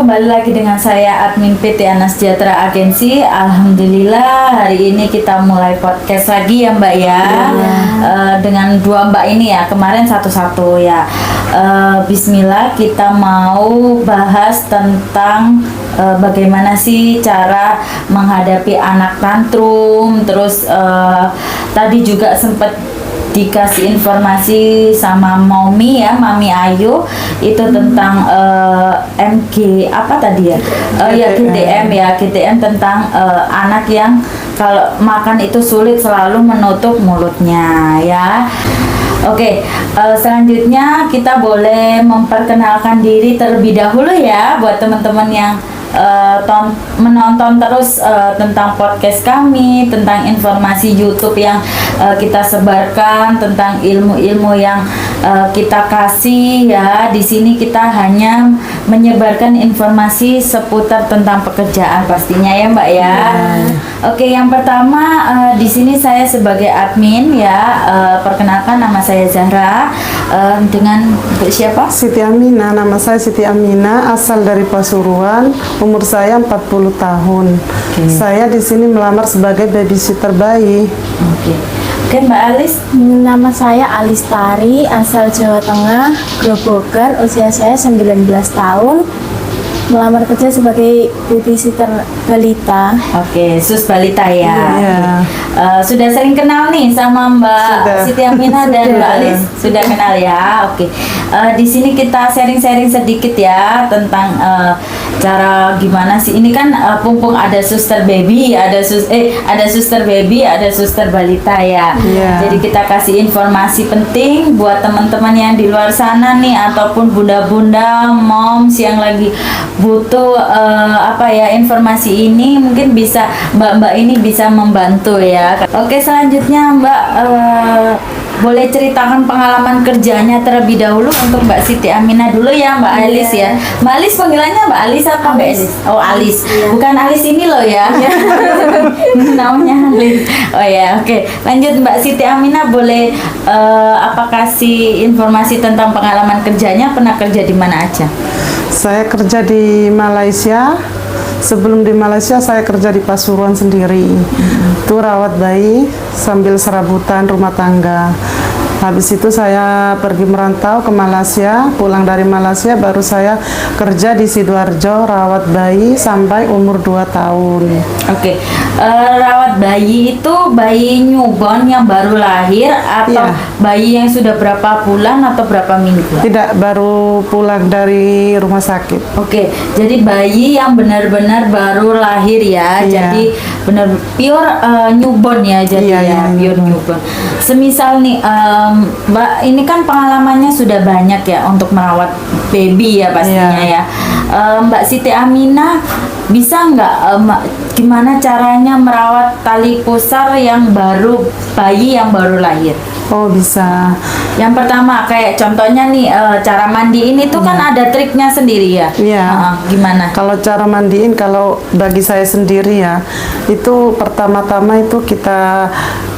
kembali lagi dengan saya admin PT Ana Sejahtera Agensi. Alhamdulillah hari ini kita mulai podcast lagi ya Mbak ya. Dengan dua Mbak ini ya, kemarin satu-satu ya. Bismillah, kita mau bahas tentang bagaimana sih cara menghadapi anak tantrum. Terus tadi juga sempat dikasih informasi sama Mami Ayu itu tentang MG apa tadi ya? GTM tentang anak yang kalau makan itu sulit selalu menutup mulutnya ya. Oke, selanjutnya kita boleh memperkenalkan diri terlebih dahulu ya buat teman-teman yang menonton terus tentang podcast kami, tentang informasi YouTube yang kita sebarkan, tentang ilmu-ilmu yang kita kasih ya. Di sini kita hanya menyebarkan informasi seputar tentang pekerjaan pastinya ya Mbak ya. Oke, yang pertama di sini saya sebagai admin ya. Perkenalkan, nama saya Zahra. Dengan siapa? Siti Amina, nama saya Siti Amina, asal dari Pasuruan, umur saya 40 tahun. Saya di sini melamar sebagai babysitter bayi. Oke, Mbak Alis. Nama saya Alistari, asal Jawa Tengah, Grobogan, usia saya 19 tahun. Melamar kerja sebagai babysitter balita. Oke, sus balita ya. Iya. Sudah sering kenal nih sama Mbak Siti Aminah dan Mbak Alis. Sudah kenal ya. Oke. Di sini kita sharing-sharing sedikit ya tentang cara gimana sih. Ini kan pumpung ada suster baby, ada suster baby, ada suster balita ya. Iya. Jadi kita kasih informasi penting buat teman-teman yang di luar sana nih, ataupun bunda-bunda, moms yang lagi butuh informasi ini, mungkin bisa mbak-mbak ini bisa membantu ya. Oke, selanjutnya Mbak boleh ceritakan pengalaman kerjanya terlebih dahulu untuk Mbak Siti Aminah dulu ya, Mbak Alis ya. Mbak Alis panggilannya Mbak Alis apa Mbak Alis? Oh, Alis. Bukan Alis ini loh ya. Namanya Alis. Oh ya, oke. Lanjut Mbak Siti Aminah, boleh kasih informasi tentang pengalaman kerjanya, pernah kerja di mana aja? Saya kerja di Malaysia. Sebelum di Malaysia saya kerja di Pasuruan sendiri. Itu rawat bayi sambil serabutan rumah tangga. Habis itu saya pergi merantau ke Malaysia, pulang dari Malaysia baru saya kerja di Sidoarjo rawat bayi sampai umur 2 tahun. Oke. Rawat bayi itu bayi newborn yang baru lahir atau bayi yang sudah berapa bulan atau berapa minggu? Tidak, baru pulang dari rumah sakit. Oke, jadi bayi yang benar-benar baru lahir ya. Jadi benar pure newborn ya, jadi pure newborn. Semisal nih Mbak, ini kan pengalamannya sudah banyak ya untuk merawat baby ya pastinya ya. Mbak Siti Aminah bisa nggak gimana caranya merawat tali pusar yang bayi yang baru lahir? Oh, bisa. Yang pertama kayak contohnya nih cara mandiin itu kan ada triknya sendiri ya. Iya. Gimana? Kalau cara mandiin, kalau bagi saya sendiri ya, itu pertama-tama itu kita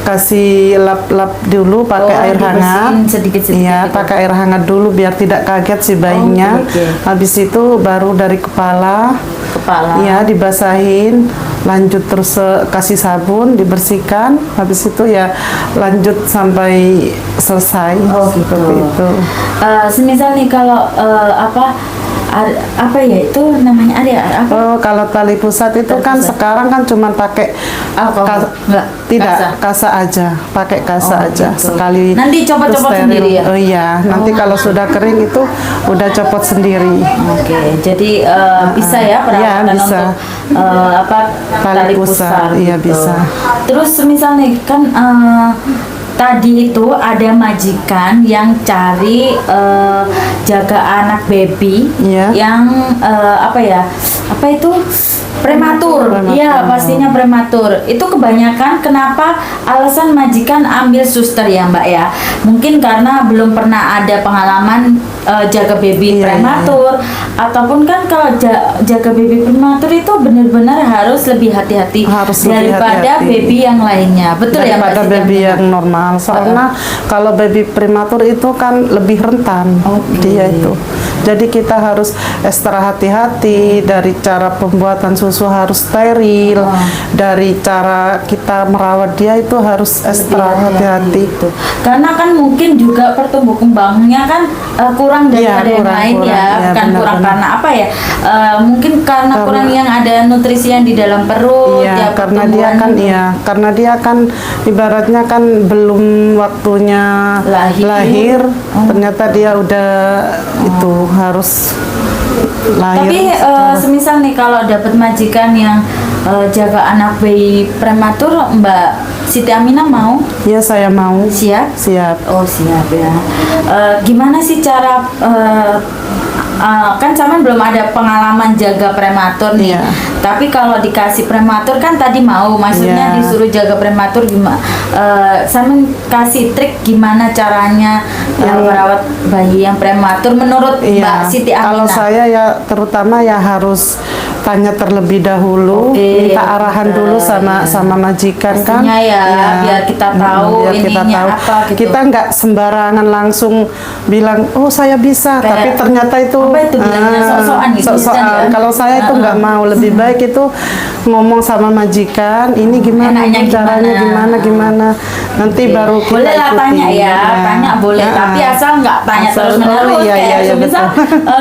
kasih lap-lap dulu pakai air hangat. Sedikit-sedikit. Iya, pakai air hangat dulu biar tidak kaget si bayinya. Habis itu baru dari kepala. Iya, dibasahin. Lanjut terus kasih sabun, dibersihkan. Habis itu ya lanjut sampai selesai. Seperti itu. Semisal nih kalau itu namanya kalau tali pusat itu kan sekarang kan cuma pakai kasa aja, pakai kasa aja gitu. sekali. Nanti copot-copot sendiri ya. Oh iya, nanti kalau sudah kering itu udah copot sendiri. Oke, jadi bisa ya perawatan untuk tali pusar. Iya, gitu. bisa. Terus misal nih kan tadi itu ada majikan yang cari jaga anak baby yang prematur. Iya, pastinya prematur. Itu kebanyakan kenapa alasan majikan ambil suster ya Mbak ya? Mungkin karena belum pernah ada pengalaman jaga baby prematur, ataupun kan kalau jaga baby prematur itu benar-benar harus lebih hati-hati daripada baby yang lainnya. Betul ya Mbak? Daripada baby yang normal. Soalnya kalau baby prematur itu kan lebih rentan. Dia itu. Jadi kita harus ekstra hati-hati dari cara pembuatan susu harus steril, dari cara kita merawat dia itu harus ekstra hati-hati. Gitu. Karena kan mungkin juga pertumbuh kembangnya kan kurang daripada yang lain ya, bukan kurang karena apa ya? Mungkin karena kurang yang ada nutrisi yang di dalam perut. Iya, karena dia kan ibaratnya kan belum waktunya lahir. Ternyata dia udah itu harus lahir. Tapi semisal nih kalau dapat majikan yang jaga anak bayi prematur, Mbak Siti Aminah mau? Ya, saya mau. Siap? Siap. Oh, siap ya. Gimana sih cara kan Saman belum ada pengalaman jaga prematur nih. Iya. Tapi kalau dikasih prematur kan tadi mau, maksudnya Iya. disuruh jaga prematur gimana? Saman kasih trik gimana caranya merawat bayi yang prematur menurut Mbak Siti Aminah. Kalau saya ya terutama ya harus tanya terlebih dahulu, minta arahan dulu sama majikan. Pastinya kan ya, biar kita tahu ininya apa gitu. Kita nggak sembarangan langsung bilang oh saya bisa, tapi ternyata itu apa itu bilangnya sok-sokan gitu. sok-sokan. Kalau saya itu nggak mau, lebih baik itu ngomong sama majikan, ini gimana caranya, gimana nanti baru kita boleh lah ikuti. tanya ya, tanya boleh, tapi asal nggak tanya terus menerus kayak misal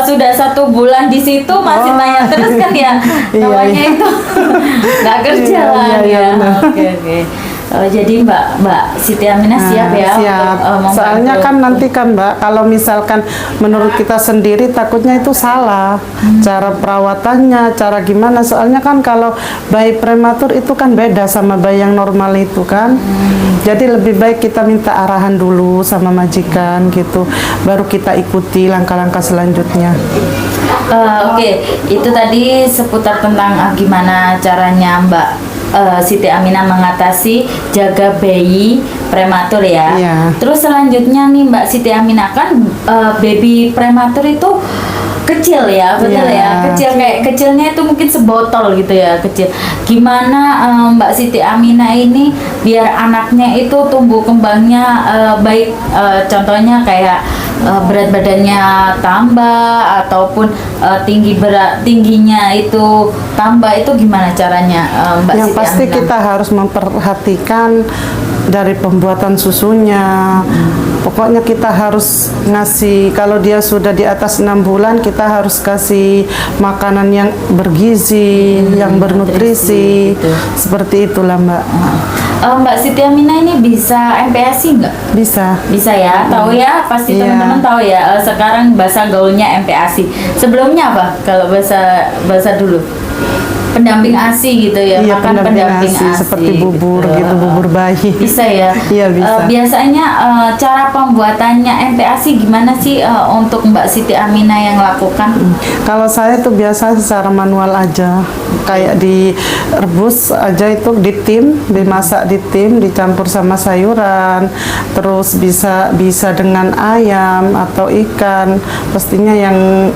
sudah 1 bulan di situ masih tanya terus kan ya, namanya itu nggak kerja lah ya. Oke. Jadi Mbak Siti Aminah siap ya? Siap. Soalnya kan nanti kan Mbak, kalau misalkan menurut kita sendiri takutnya itu salah cara perawatannya, cara gimana. Soalnya kan kalau bayi prematur itu kan beda sama bayi yang normal itu kan. Jadi lebih baik kita minta arahan dulu sama majikan gitu, baru kita ikuti langkah-langkah selanjutnya. Oke, itu tadi seputar tentang gimana caranya Mbak Siti Aminah mengatasi jaga bayi prematur ya. Iya. Terus selanjutnya nih Mbak Siti Aminah kan baby prematur itu kecil ya, betul ya, kecil kayak kecilnya itu mungkin sebotol gitu ya, kecil. Gimana Mbak Siti Aminah ini biar anaknya itu tumbuh kembangnya baik, contohnya kayak berat badannya tambah ataupun tingginya itu tambah, itu gimana caranya Mbak Yang Siti pasti Aminah? kita harus memperhatikan dari pembuatan susunya. Pokoknya kita harus ngasih, kalau dia sudah di atas 6 bulan kita harus kasih makanan yang bergizi, yang bernutrisi, gitu. Seperti itulah Mbak. Mbak Siti Aminah ini bisa MPASI nggak? Bisa ya, tahu ya, pasti teman-teman tahu ya. Sekarang bahasa gaulnya MPASI. Sebelumnya apa? Kalau bahasa dulu pendamping ASI gitu ya, Iya, makan pendamping ASI seperti bubur gitu, bubur bayi. Bisa ya. Iya, bisa. Biasanya cara pembuatannya MPASI gimana sih untuk Mbak Siti Aminah yang lakukan? Kalau saya tuh biasa secara manual aja, kayak direbus aja itu dimasak di tim, dicampur sama sayuran, terus bisa dengan ayam atau ikan, pastinya yang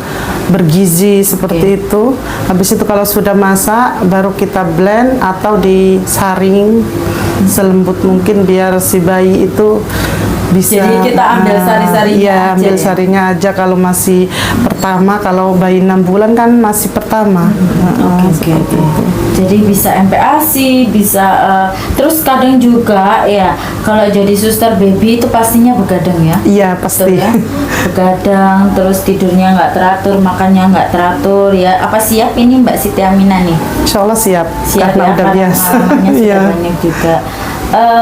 bergizi seperti itu. Habis itu kalau sudah masak baru kita blend atau disaring selembut mungkin biar si bayi itu bisa. Jadi kita ambil sari-sarinya aja, ambil sarinya aja kalau masih pertama. Kalau bayi 6 bulan kan masih pertama. Oke. Jadi bisa MPASI, bisa terus kadang juga ya kalau jadi suster baby itu pastinya begadang ya. Iya, pasti. Betul ya? Begadang, terus tidurnya nggak teratur, makannya nggak teratur ya. Apa siap ini Mbak Siti Aminah nih? Insya Allah siap karena ya, udah karena biasa. pengalamannya sudah Iya. banyak juga.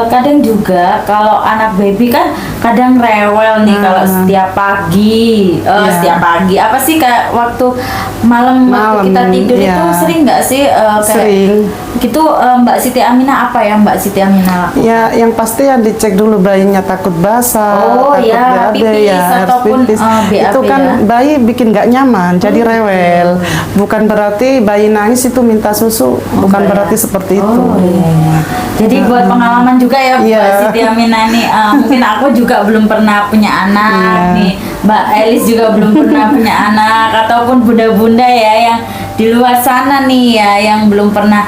Kadang juga kalau anak baby kan kadang rewel nih kalau setiap pagi, setiap pagi apa sih kayak waktu malam waktu kita tidur itu sering nggak sih kayak sering gitu Mbak Siti Aminah, apa yang Mbak Siti Aminah lakukan? Ya, yang pasti yang dicek dulu bayinya takut basah, takut BAB, pipis ataupun pipis. BAB Itu kan ya. bayi bikin nggak nyaman, jadi rewel. Bukan berarti bayi nangis itu minta susu, bukan berarti seperti itu. Iya. Jadi buat pengalaman juga ya Mbak Siti Aminah nih, mungkin aku juga belum pernah punya anak nih, Mbak Elis juga belum pernah punya anak, ataupun bunda-bunda ya yang di luar sana nih ya yang belum pernah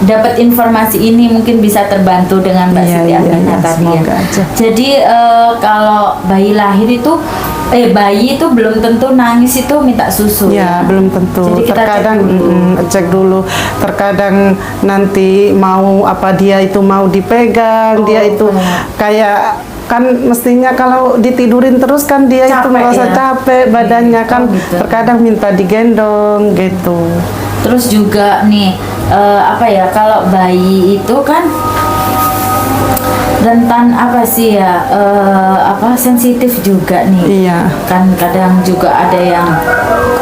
dapat informasi ini, mungkin bisa terbantu dengan Mbak Siti Aminah tadi ya. Aja. Jadi kalau bayi lahir itu bayi itu belum tentu nangis itu minta susu. Ya, belum tentu. Jadi kita Terkadang cek dulu. cek dulu. Terkadang nanti mau apa dia itu mau dipegang, dia itu kayak kan mestinya kalau ditidurin terus kan dia itu Capek, merasa ya? capek badannya kan gitu. terkadang minta digendong gitu. Terus juga nih apa ya, kalau bayi itu kan rentan apa sih ya, apa sensitif juga nih. Iya. Kan kadang juga ada yang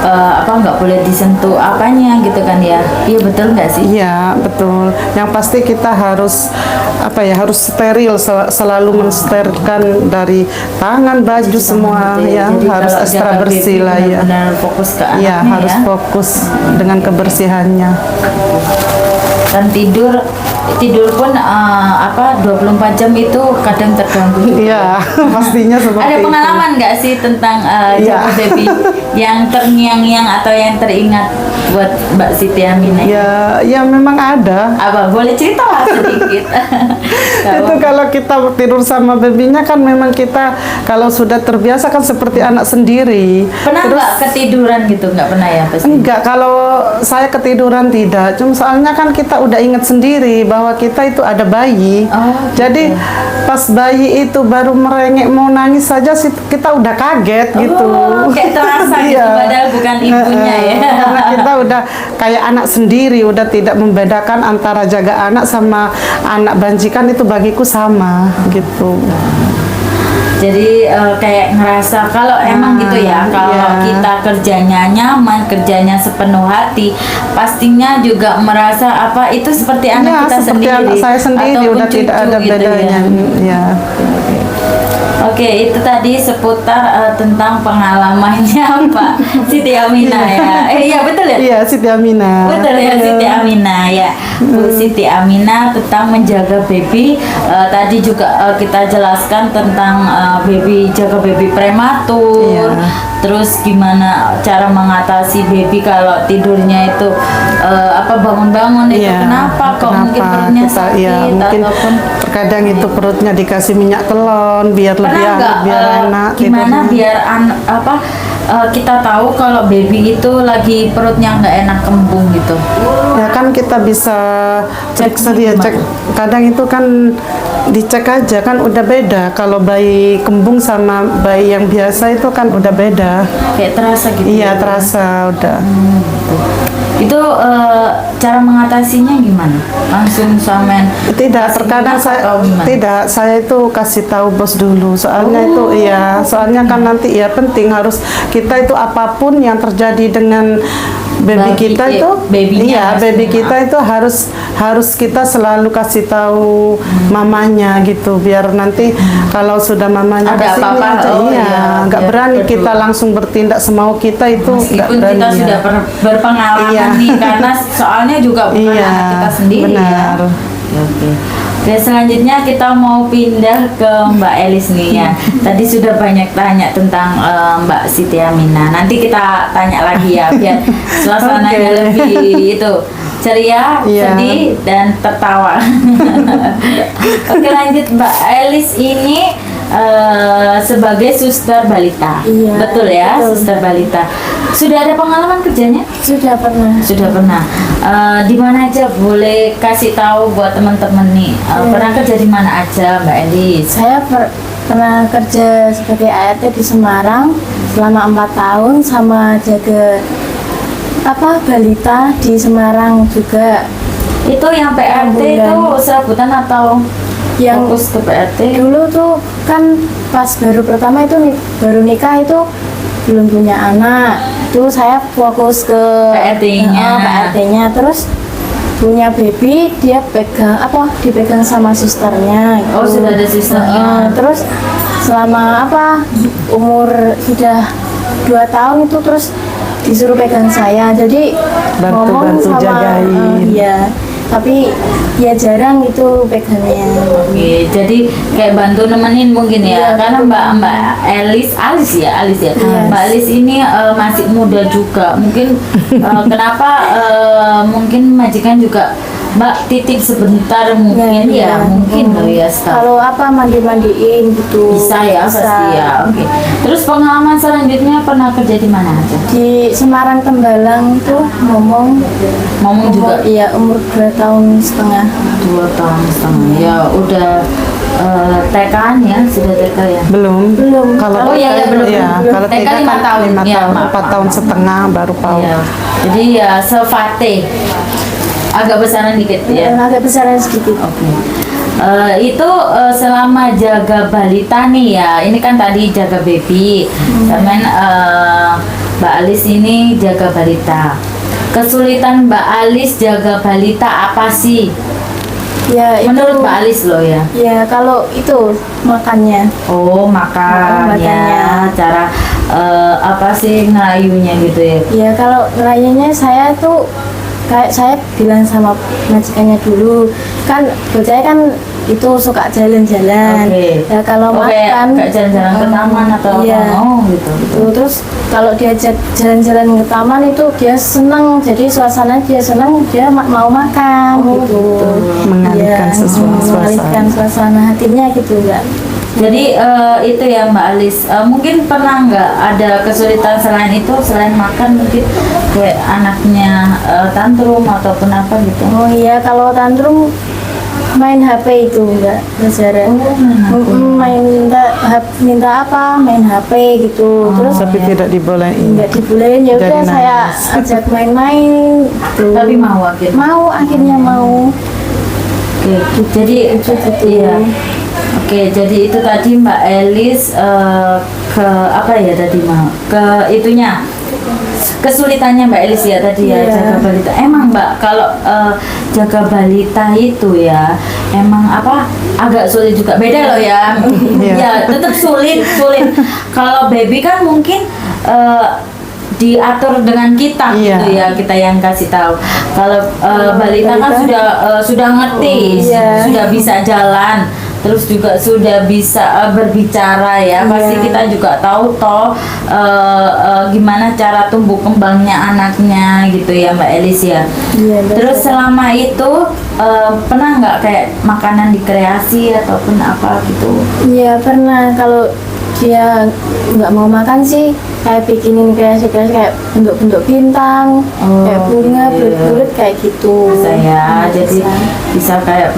apa nggak boleh disentuh apanya gitu kan ya. Iya betul nggak sih? Iya, betul. Yang pasti kita harus apa ya, harus steril, selalu mensterilkan dari tangan, baju semua Gitu ya, Jadi harus kalau ekstra jaga bersih baby lah ya. benar-benar fokus ke anaknya Iya, harus ya. fokus dengan kebersihannya. Dan tidur pun apa 24 jam itu kadang terganggu juga. Iya, pastinya seperti Ada itu. pengalaman nggak sih tentang Iya. jaga baby yang terngiang-ngiang atau yang teringat buat Mbak Siti Aminah? Ya, ya memang ada. Apa boleh cerita lah sedikit? Nggak Itu apa-apa. kalau kita tidur sama bebinya kan memang kita kalau sudah terbiasa kan seperti anak sendiri. Pernah nggak ketiduran gitu? Nggak pernah ya pasti. Enggak, kalau saya ketiduran tidak. Cuma soalnya kan kita udah ingat sendiri bahwa kita itu ada bayi. Oh, gitu. Jadi pas bayi itu baru merengek mau nangis saja kita udah kaget gitu. Oh, kayak terasa gitu Iya. padahal bukan ibunya ya. Karena kita udah kayak anak sendiri, udah tidak membedakan antara jaga anak sama anak banjikan, itu bagiku sama gitu. Jadi kayak ngerasa kalau emang gitu ya, kalau iya. kita kerjanya nyaman, kerjanya sepenuh hati, pastinya juga merasa apa itu seperti anak Ya, kita seperti sendiri. anak saya sendiri ataupun udah tidak cucu ada gitu bedanya. Ya. Oke, itu tadi seputar tentang pengalamannya Pak Siti Aminah ya. Iya betul ya. Iya, Siti Aminah. Betul ya Siti Aminah ya. Bu Siti Aminah tentang menjaga baby. Tadi juga kita jelaskan tentang jaga baby prematur. Iya. Terus gimana cara mengatasi baby kalau tidurnya itu apa bangun-bangun itu Iya, kenapa kok mungkin perutnya kita, sakit ya, mungkin ataupun terkadang itu perutnya dikasih minyak telon biar lebih pernah nggak biar enak gimana tidurnya. biar kita tahu kalau baby itu lagi perutnya nggak enak kembung gitu. Ya kan kita bisa cek saja, cek kadang itu kan dicek aja kan udah beda kalau bayi kembung sama bayi yang biasa itu kan udah beda. Kayak terasa gitu. Iya, ya. terasa udah. Itu cara mengatasinya gimana? Langsung samen Tidak, kasih terkadang minyak saya atau gimana? tidak, saya itu kasih tahu bos dulu. Soalnya itu iya, soalnya kan nanti ya penting harus kita itu apapun yang terjadi dengan baby kita itu babynya iya, harus baby maaf. kita itu harus kita selalu kasih tahu mamanya gitu biar nanti kalau sudah mamanya Ada kasih apa-apa, aja, oh iya, iya, nggak biar berani berdua. kita langsung bertindak semau kita itu nggak Meskipun berani. kita ya. sudah berpengalaman Iya. nih karena soalnya juga bukan Iya, anak kita sendiri benar. ya. Oke. Oke, selanjutnya kita mau pindah ke Mbak Elis nih ya. Tadi sudah banyak tanya tentang Mbak Siti Aminah. Nanti kita tanya lagi ya biar suasananya Oke. lebih itu ceria, Iya. sedih dan tertawa. Oke, lanjut Mbak Elis ini sebagai suster balita. Iya, Betul ya, betul. suster balita. Sudah ada pengalaman kerjanya? Sudah pernah. Sudah pernah. Di mana aja boleh kasih tahu buat teman-teman nih. Pernah kerja di mana aja, Mbak Elis? Saya pernah kerja sebagai ART di Semarang selama 4 tahun sama jaga balita di Semarang juga. Itu yang PRT itu Ambulan. serabutan atau Yang fokus ke PRT? dulu tuh kan pas baru pertama itu baru nikah itu belum punya anak. Itu saya fokus ke PRT-nya. PRT-nya terus punya baby dia dipegang sama susternya gitu. Oh, sudah ada susternya. Terus selama umur sudah 2 tahun itu terus disuruh pegang saya jadi ngomong Bantu-bantu sama jagain. iya tapi ya jarang itu pegangnya. Oke, jadi kayak bantu nemenin mungkin ya, Iya, karena betul. Mbak Alis ya, Yes. Mbak Alis ini masih muda juga, mungkin kenapa mungkin majikan juga Mbak titip sebentar mungkin ya, mungkin loh ya Staf. Kalau apa mandi-mandiin gitu. Bisa ya pasti ya. Oke. Terus pengalaman selanjutnya pernah kerja di mana aja? Di Semarang Tembalang tuh ngomong juga iya umur 2 tahun setengah. 2 tahun setengah. Ya udah TK-an ya, sudah TK ya. Belum. Kalau Oh iya, belum. kalau TK TK 5 kan tahun. 5 Ya, tahun, maaf, 4 tahun maaf. setengah baru PAUD. Iya. Jadi ya sefate. Agak besaran dikit ya. Agak besaran sedikit. Oke. Itu selama jaga balita nih ya. Ini kan tadi jaga baby. Sama Mbak Alis ini jaga balita. Kesulitan Mbak Alis jaga balita apa sih? Ya itu. Menurut Mbak Alis loh ya. Ya kalau itu makannya. Oh, makan ya. Makannya. Cara apa sih ngerayunya gitu ya? Ya kalau ngerayunya saya tuh kayak saya bilang sama majikannya dulu kan bocahnya kan itu suka jalan-jalan. Oke. Ya kalau Oke, makan kayak jalan-jalan ke taman atau iya. apa? Oh, gitu. Tuh, terus kalau diajak jalan-jalan ke taman itu dia seneng, jadi suasana dia seneng, dia mau makan gitu. Mengalihkan Iya, suasana. mengalihkan suasana hatinya gitu enggak. Jadi itu ya Mbak Alis, mungkin pernah nggak ada kesulitan selain itu, selain makan mungkin kayak anaknya tantrum ataupun apa gitu? Oh iya, kalau tantrum main HP itu enggak jarang. Main minta apa? Main HP gitu. Terus Tapi tidak dibolehin. enggak dibolehin ya Jadi udah saya nangis. ajak main-main gitu. Tapi mau akhirnya. Mau akhirnya mau. Oke, jadi iya. Oke, jadi itu tadi Mbak Elis ke apa ya tadi mau ke itunya kesulitannya Mbak Elis ya tadi ya Iya. jaga balita. Emang Mbak kalau jaga balita itu ya emang apa agak sulit juga. Beda loh ya. Iya. Ya tetap sulit. Kalau baby kan mungkin diatur dengan kita Iya. gitu ya, kita yang kasih tahu. Kalau balita kan sudah ngerti, Iya. sudah bisa jalan, terus juga sudah bisa berbicara ya. Pasti Iya. kita juga tahu toh gimana cara tumbuh kembangnya anaknya gitu ya Mbak Elis ya. Iya, betul. Terus selama itu pernah nggak kayak makanan dikreasi ataupun apa gitu? Iya pernah, kalau dia nggak mau makan sih kayak bikinin kreasi-kreasi kayak bentuk-bentuk bintang, Oh, kayak bunga, iya. bulat-bulat kayak gitu. Bisa ya, jadi Bisa. bisa kayak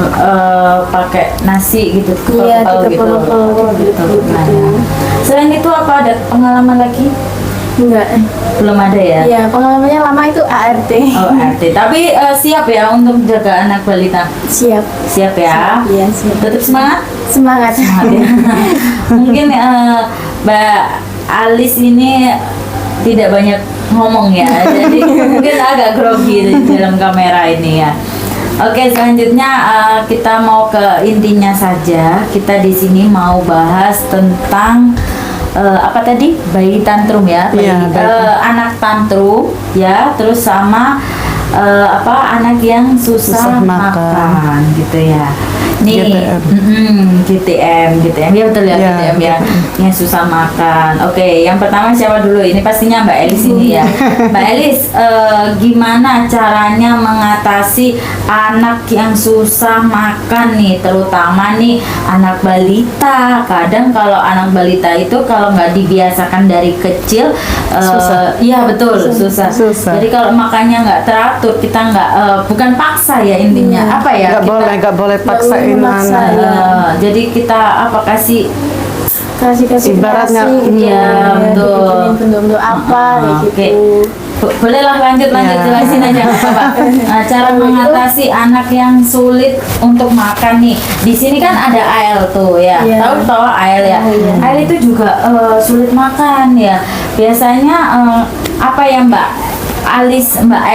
pakai nasi gitu, Iya, kepal gitu. dikepal-kepal Gitu. gitu. Nah, ya. Selain itu apa ada pengalaman lagi? Enggak. Belum ada ya? Iya, pengalamannya lama itu ART. Oh, RT. Tapi siap ya untuk jaga anak balita. Siap. Siap ya. Iya, siap. Tetap semangat. Semangat. Semangat ya. Mungkin Mbak Alis ini tidak banyak ngomong ya, jadi mungkin agak grogi di dalam kamera ini ya. Oke, selanjutnya kita mau ke intinya saja. Kita di sini mau bahas tentang apa tadi? Bayi tantrum ya, Iya, anak tantrum ya, terus sama apa anak yang susah, Susah makan. makan gitu ya. Nih, GTM. GTM ya betul ya, Ya, GTM ya, yang susah makan. Oke, yang pertama siapa dulu? Ini pastinya Mbak Elis ini ya. Mbak Elis, gimana caranya mengatasi anak yang susah makan nih, terutama nih anak balita. Kadang kalau anak balita itu kalau nggak dibiasakan dari kecil, Susah. iya betul susah. Susah. Jadi kalau makannya nggak teratur, kita nggak bukan paksa ya intinya, apa ya? Nggak boleh paksain memaksa, anak. ya. Jadi kita apa kasih Kasih Ibaratnya, kreasi gitu. iya, betul. Dibikinin bentuk-bentuk apa kayak Oke. gitu. Bolehlah lanjut Ya. jelasin aja nggak apa-apa. Nah, cara mengatasi anak yang sulit untuk makan nih. Di sini kan ada AL tuh ya. Iya. Tahu toh AL ya. Oh, iya. AL itu juga sulit makan ya. Biasanya apa ya Mbak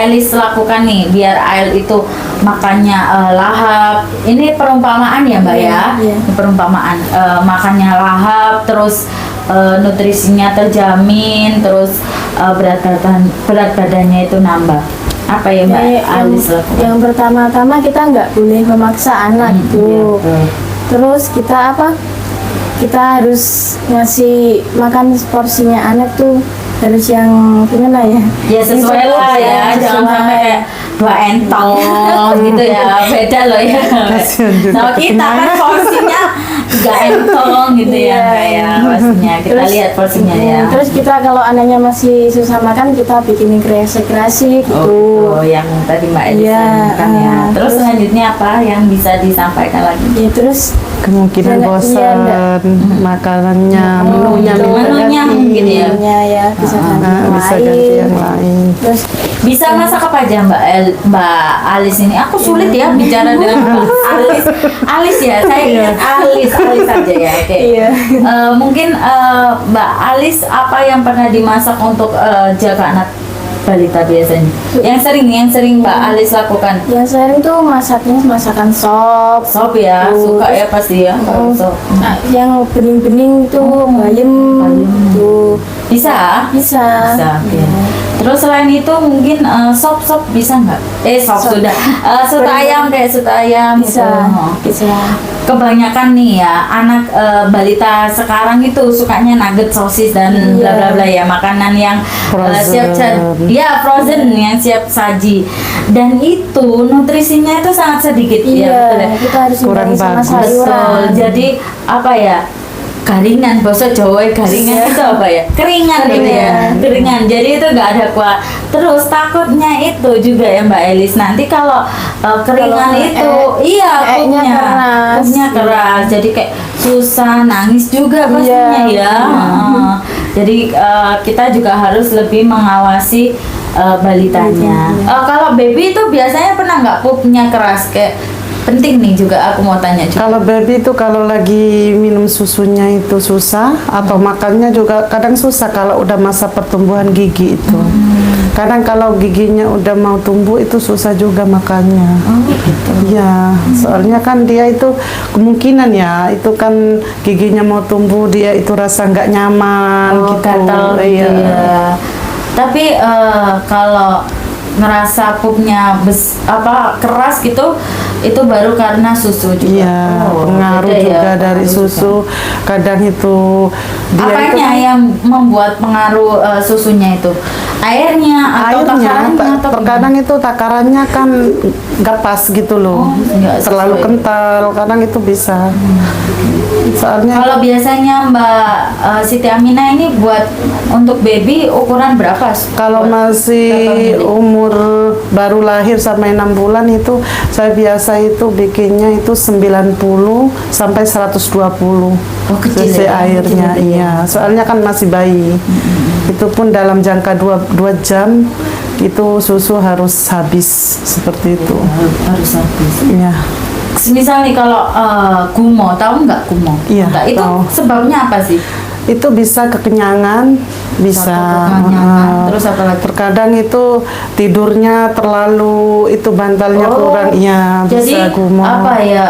Elis lakukan nih biar AL itu makannya lahap. Ini perumpamaan ya Mbak ya. Iya. Ini perumpamaan makannya lahap, terus nutrisinya terjamin, terus berat badannya itu nambah. Apa ya Mbak Alis lakukan? Yang pertama-tama kita nggak boleh memaksa anak Iya, itu. betul. Terus kita apa? Kita harus ngasih makan porsinya anak tuh harus yang gimana ya? Ya sesuai lah ya, Sesuai. jangan sampai kayak 2 entong gitu ya, beda loh ya. Kasihan juga Nah kita kan porsinya 3 entong gitu ya, kayak porsinya kita lihat porsinya ya. Terus kita kalau anaknya masih susah makan, kita bikinin kreasi gitu. Oh, yang tadi Mbak Elis Iya, kan ya. Terus terus- selanjutnya apa yang bisa disampaikan lagi? Ya, terus Kemungkinan Iya, bosan enggak. makanannya, menunya gitu. minta Menunya ganti. mungkin ya. ya bisa ganti yang Bisa lain. ganti yang lain. Terus Bisa masak apa aja Mbak Alis ini? Aku sulit ya bicara dengan Mbak Alis. Alis ya, saya ingat Alis aja ya. Oke. Iya. Mungkin Mbak Alis apa yang pernah dimasak untuk jaga anak balita biasanya? Yang sering Mbak Alis lakukan? yang sering tuh masaknya masakan sop. Sop ya, suka ya pasti ya kalau sop. Nah, yang bening-bening tuh bayam tuh Bisa? bisa. Bisa, oke. Terus selain itu mungkin sop bisa nggak? Sop sudah. Soto ayam kayak soto ayam Bisa, gitu. Oh. bisa. Kebanyakan nih ya anak balita sekarang itu sukanya nugget, sosis dan bla bla bla ya, makanan yang siap Frozen. ya frozen yang siap saji, dan itu nutrisinya itu sangat sedikit Iya, ya, betul ya? kita harus Kurang imbangi sama bagus. Betul. sayuran. Jadi apa ya? Garingan, bahasa Jawa garingan itu apa ya? Keringan gitu ya. Keringan. Jadi itu nggak ada kuah. Terus takutnya itu juga ya Mbak Elis. Nanti kalau keringan Kalau itu iya eknya keras. kuahnya keras. Jadi kayak susah, nangis juga pastinya Iya. ya. Jadi kita juga harus lebih mengawasi balitanya. Kalau baby itu biasanya pernah nggak pupnya keras kayak penting nih juga aku mau tanya juga. Kalau baby itu kalau lagi minum susunya itu susah, atau makannya juga kadang susah kalau udah masa pertumbuhan gigi itu. Kadang kalau giginya udah mau tumbuh itu susah juga makannya. Oh gitu. Ya, soalnya kan dia itu kemungkinan ya, itu kan giginya mau tumbuh, dia itu rasa nggak nyaman Oh, gitu. gatal gitu Iya. ya. Tapi kalau ngerasa pupnya keras gitu, itu baru karena susu juga. Iya, Oh, pengaruh beda ya, juga dari pengaruh susu. Kadang itu dia itu Apanya kan yang membuat pengaruh susunya itu? Airnya atau takarannya atau terkadang itu takarannya kan nggak pas gitu loh, Oh, nggak terlalu sesuai. kental, kadang itu bisa. Soalnya Kalau biasanya Mbak Siti Aminah ini buat untuk baby ukuran berapa? kalau Buat masih berapa mili? umur baru lahir sampai 6 bulan itu saya biasa itu bikinnya itu 90 sampai 120 Oh, kecil cc ya? airnya. Kecil ya? Iya, soalnya kan masih bayi. Itu pun dalam jangka 2 jam itu susu harus habis seperti itu. Harus habis. Iya. Misal nih kalau gumo, tahu nggak gumo? Iya, Nggak, itu tahu. sebabnya apa sih? Itu bisa kekenyangan, bisa. Satu kekenyangan, terus apa lagi? Terkadang itu tidurnya terlalu, itu bantalnya kurang, iya Jadi bisa gumo. apa ya?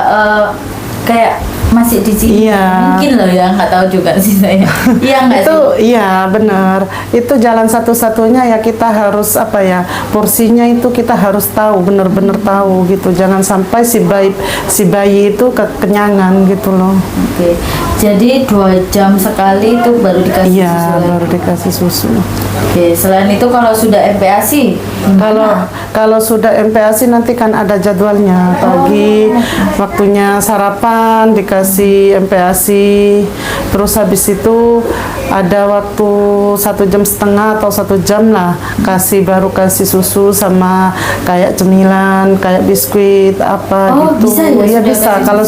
Kayak masih di sini. Iya. Mungkin loh ya, nggak tahu juga sih saya. Iya nggak Itu sih? iya benar. Itu jalan satu-satunya ya, kita harus apa ya, porsinya itu kita harus tahu, benar-benar tahu gitu. Jangan sampai si bayi itu kekenyangan gitu loh. Oke. Jadi 2 jam sekali itu baru dikasih Iya, susu lagi. baru dikasih susu. Oke. Selain itu kalau sudah MPASI, Kalau sudah MPASI nanti kan ada jadwalnya, pagi waktunya sarapan dikasih MPASI, terus habis itu ada waktu 1,5 jam atau 1 jam lah, baru kasih susu sama kayak cemilan, kayak biskuit apa Oh, gitu. bisa ya, Iya sudah bisa. kasih Kalau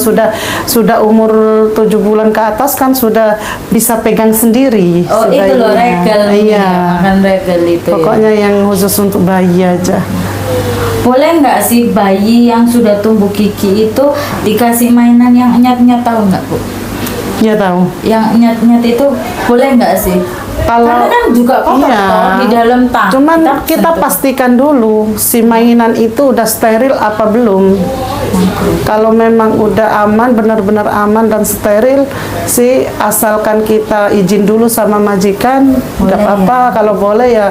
sudah umur 7 bulan ke atas kan sudah bisa pegang sendiri. oh si itu loh bayinya. regel, Iya. makan regel itu. Ya. Pokoknya yang khusus untuk bayi aja. Boleh nggak sih bayi yang sudah tumbuh gigi itu dikasih mainan yang enyat-enyat, tahu nggak Bu? Ya tahu. Yang enyat-enyat itu boleh nggak sih? Karena kan juga kotor iya. toh, di dalam tang. Cuman kita sentuh. pastikan dulu si mainan itu udah steril apa belum. Kalau memang udah aman, benar-benar aman dan steril sih, asalkan kita izin dulu sama majikan, nggak Boleh, apa-apa. Kalau boleh ya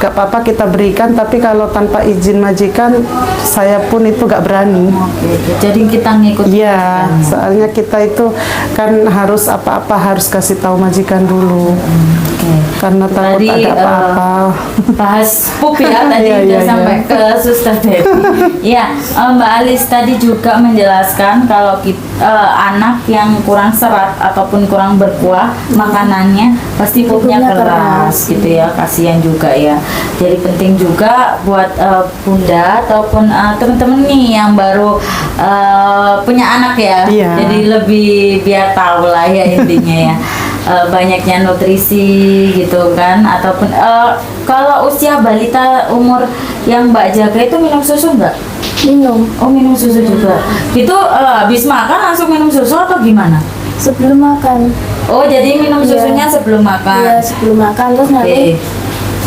nggak apa-apa kita berikan. Tapi kalau tanpa izin majikan, saya pun itu nggak berani. Oke, jadi kita ngikut. Iya, soalnya kita itu kan harus apa-apa harus kasih tahu majikan dulu. Oke. Karena takut Tadi, ada apa-apa. Bahas pup ya tadi Iya, udah iya, sampai iya. ke Suster Debbie. Ya, Mbak Alis tadi juga menjelaskan kalau anak yang kurang serat ataupun kurang berkuah makanannya pasti pupnya Pupnya keras keras. gitu ya, kasihan juga ya. Jadi penting juga buat bunda ataupun teman-teman nih yang baru punya anak ya. Iya. Jadi lebih biar tahu lah ya intinya ya. Banyaknya nutrisi gitu kan, ataupun kalau usia balita umur yang Mbak jaga itu minum susu nggak? Minum Oh, minum susu juga. Itu habis makan langsung minum susu atau gimana? sebelum makan. Oh, jadi minum Iya. susunya sebelum makan. Iya, sebelum makan terus Oke. nanti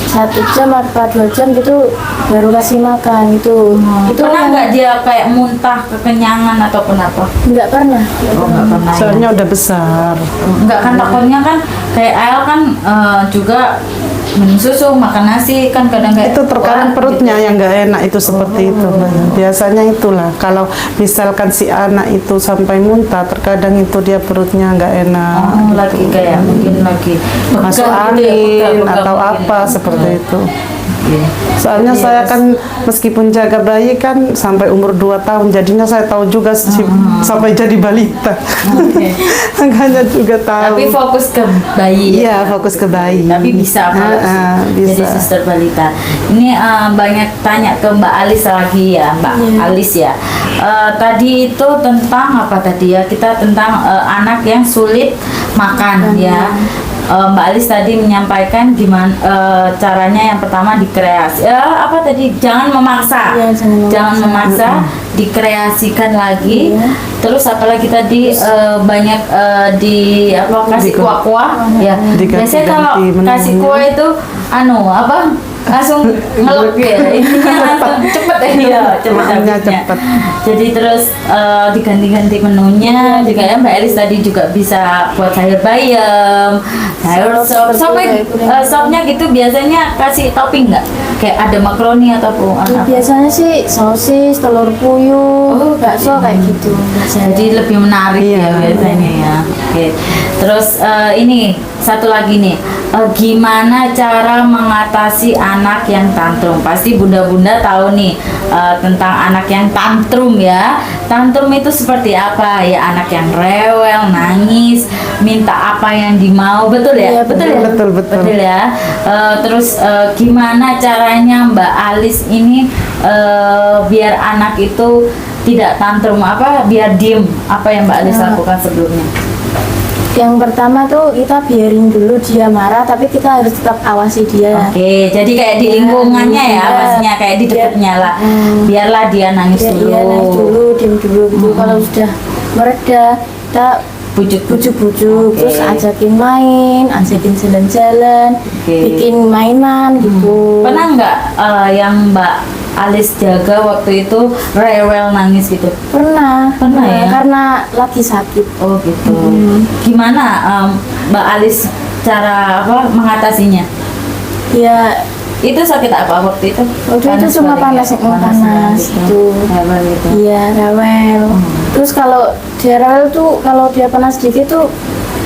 1 jam atau 2 jam gitu baru kasih makan itu. Itu Pernah yang nggak dia kayak muntah, kekenyangan ataupun apa? nggak pernah. Oh, nggak pernah. Ya. Soalnya udah besar. Enggak kan takutnya kan kayak El kan juga minum susu, makan nasi kan kadang kayak Itu terkadang wah, perutnya gitu. yang nggak enak itu seperti itu. Biasanya itulah kalau misalkan si anak itu sampai muntah, terkadang itu dia perutnya nggak enak. Oh, lagi kayak mungkin lagi Masuk begal gitu ya, angin begal-begal atau mungkin. apa seperti itu. Iya. Soalnya Iya, saya terus- kan meskipun jaga bayi kan sampai umur 2 tahun, jadinya saya tahu juga sampai jadi balita. Oke. Makanya juga tahu. Tapi fokus ke bayi. Iya, ya. fokus ke bayi. Tapi bisa kalau bisa. jadi suster balita. Ini banyak tanya ke Mbak Alis lagi ya, Mbak Alis ya. Tadi itu tentang apa tadi ya? Kita tentang anak yang sulit makan ya. Mbak Alis tadi menyampaikan gimana caranya. Yang pertama dikreasi. Apa tadi? Jangan memaksa. Iya, jangan memaksa. Dikreasikan lagi. Iya. Terus apalagi tadi banyak di apa kasih kuah-kuah ya. Diganti-ganti Biasanya kalau menunya. kasih kuah itu apa langsung ngelek ya, intinya langsung cepet ya, cepet Makannya habisnya. cepet. Jadi terus diganti-ganti menunya juga ya. Mbak Elis tadi juga bisa buat sayur bayam, sayur sop, sopnya gitu biasanya kasih topping nggak? Kayak ada makaroni ataupun Ya, apa? biasanya sih sosis, telur puyuh, Oh, bakso kayak gitu. Biasanya. Jadi lebih menarik ya Iya. biasanya ya. Oke. Terus ini satu lagi nih, gimana cara mengatasi anak yang tantrum? Pasti bunda-bunda tahu nih tentang anak yang tantrum ya. Tantrum itu seperti apa ya? Anak yang rewel, nangis, minta apa yang dimau, betul ya? Iya, betul ya? betul, betul. Betul ya. Terus gimana caranya Mbak Alis ini biar anak itu tidak tantrum, apa biar diem, apa yang Mbak Alis lakukan sebelumnya? Yang pertama tuh kita biarin dulu dia marah, tapi kita harus tetap awasi dia. Oke, jadi kayak di lingkungannya ya, Iya. maksudnya kayak di dekatnya lah. Biarlah dia nangis Biar dulu. dia nangis dulu, diem dulu gitu. Kalau sudah mereda, kita bujuk-bujuk, Oke. terus ajakin main, ajakin jalan-jalan, Oke. bikin mainan gitu. Pernah nggak yang Mbak Alis jaga waktu itu rewel nangis gitu? Pernah, Pernah ya? karena lagi sakit. Oh gitu. Gimana Mbak Alis cara apa mengatasinya? Ya, Itu sakit apa waktu itu? waktu itu cuma panas, panas gitu. Rewel gitu. Iya, rewel. Terus kalau dia rewel tuh, kalau dia panas dikit tuh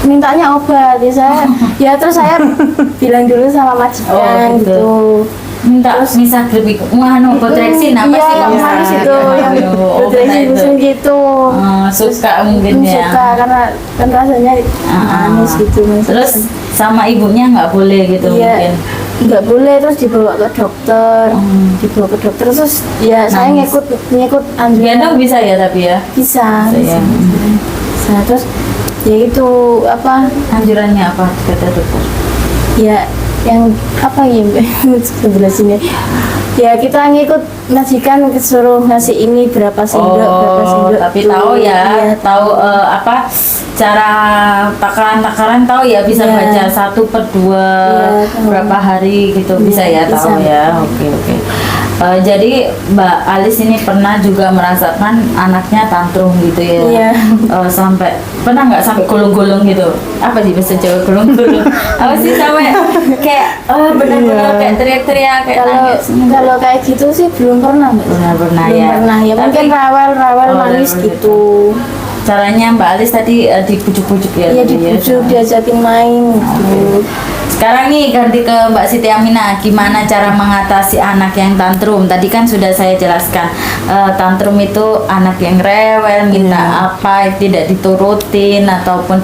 mintanya obat ya saya. Ya terus saya bilang dulu sama Oh, majikan gitu. gitu. Minta misah gripik. Wah, no Botrexin apa sih Iya, kamu yang manis itu, yang Botrexin busung gitu. suka mungkin ya. Suka karena kan rasanya manis gitu. Mas. Terus sama ibunya nggak boleh gitu Iya, mungkin. nggak boleh, terus dibawa ke dokter, dibawa ke dokter terus ya saya Nangis. ngikut anjuran. Gendong bisa ya tapi ya. Bisa, Bisa ya. bisa. Terus ya itu apa Anjurannya apa kata dokter? ya yang apa ya Mbak? Sebelah sini ya kita ngikut majikan suruh ngasih ini berapa sendok berapa sendok tapi tuh. tahu ya, Iya, tahu apa cara takaran-takaran tahu ya, bisa Iya. baca 1/2 Iya, tahu. berapa hari gitu, bisa ya, Bisa. tahu ya. Oke. Jadi Mbak Alis ini pernah juga merasakan anaknya tantrum gitu ya. Iya. Sampai pernah nggak sampai gulung-gulung gitu? Apa sih bahasa Jawa gulung-gulung? Apa sih sampai kayak benar-benar kayak teriak-teriak kayak kalau nangis? kalau kayak gitu sih belum pernah Mbak. Pernah Belum ya. pernah ya, mungkin Tapi- rewel Oh, nangis rewel gitu. caranya Mbak Alis tadi dibujuk-bujuk ya? Iya, tadi ya? dibujuk, diajakin main gitu. Sekarang nih ganti ke Mbak Siti Aminah, gimana cara mengatasi anak yang tantrum? Tadi kan sudah saya jelaskan, tantrum itu anak yang rewel, minta apa tidak diturutin ataupun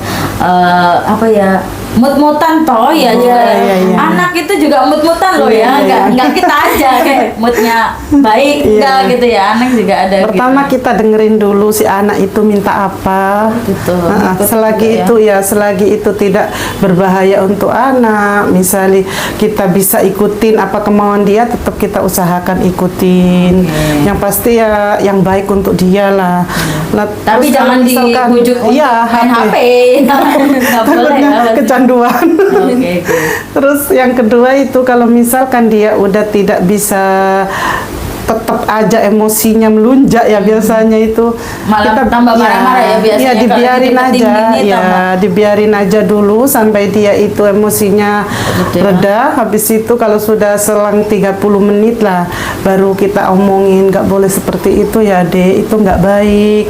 apa ya, mut-mutan toh ya juga. iya. Anak itu juga mut-mutan loh ya, nggak kita aja kayak moodnya baik enggak gitu ya, anak juga ada. Pertama gitu. kita dengerin dulu si anak itu minta apa. Betul. Selagi itu ya, selagi itu tidak berbahaya untuk anak, misalnya kita bisa ikutin apa kemauan dia, tetap kita usahakan ikutin. Yang pasti ya yang baik untuk dia lah. Nah, Tapi terus kalau jangan misalkan- dibujuk untuk iya, main HP. Nggak boleh. takutnya nggak boleh. kecanduan. Oke. Terus yang kedua itu kalau misalkan dia udah tidak bisa, tetap aja emosinya melunjak ya, biasanya itu Malah tambah marah-marah ya biasanya ya kalau dibiarin dideketin aja gini, ya, tambah. dibiarin aja dulu sampai dia itu emosinya Betul. reda. Habis itu kalau sudah selang 30 menit lah baru kita omongin, nggak boleh seperti itu ya Dek, itu nggak baik,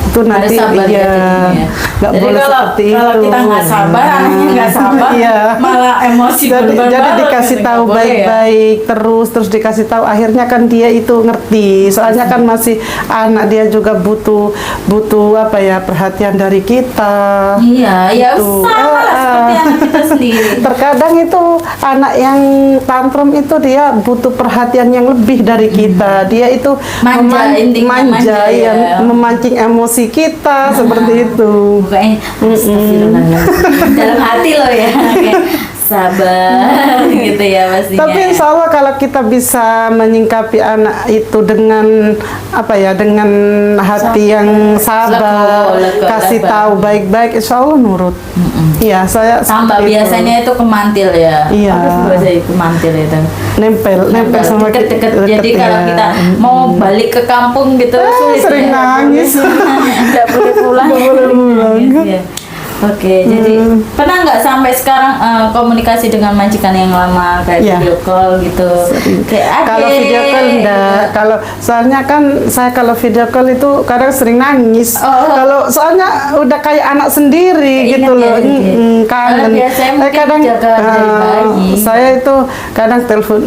itu nanti sabar ya jadinya. nggak Jadi boleh kalau seperti kalau itu. kita nggak sabar, anaknya nggak sabar, Iya. malah emosi jadi berbareng dikasih gitu, tahu nggak boleh ya. baik-baik terus dikasih tahu, akhirnya kan dia itu ngerti, soalnya kan masih anak, dia juga butuh apa ya, perhatian dari kita. Iya, ya Gitu. sama lah seperti anak kita sendiri. Terkadang itu anak yang tantrum itu dia butuh perhatian yang lebih dari kita. Dia itu Manja, intinya manja, ya, ya. memancing emosi kita seperti itu. Kayaknya astagfirullahaladzim. Dalam hati loh ya. Kayak sabar gitu ya pastinya. Tapi insya Allah kalau kita bisa menyingkapi anak itu dengan apa ya, dengan hati yang sabar, Lego, kasih lebar. tahu baik-baik, insya Allah nurut. Iya, saya Tambah seperti itu. biasanya itu kemantil ya. Iya. Apa sih bahasa itu kemantil itu? nempel sama deket-deket. deket Jadi kalau ya. kita mau balik ke kampung gitu sulit sering ya. nangis. Nggak boleh pulang. Nggak boleh pulang. Iya. Oke, jadi pernah nggak sampai sekarang komunikasi dengan majikan yang lama kayak Iya. video call gitu? Kayak Kalau "Adek," video call enggak, gitu. kalau soalnya kan saya kalau video call itu kadang sering nangis. Oh. Kalau soalnya udah kayak anak sendiri Ingat gitu ya, loh, gitu ya. kangen. Kalau biasanya mungkin jaga dari bayi. Saya itu kadang telepon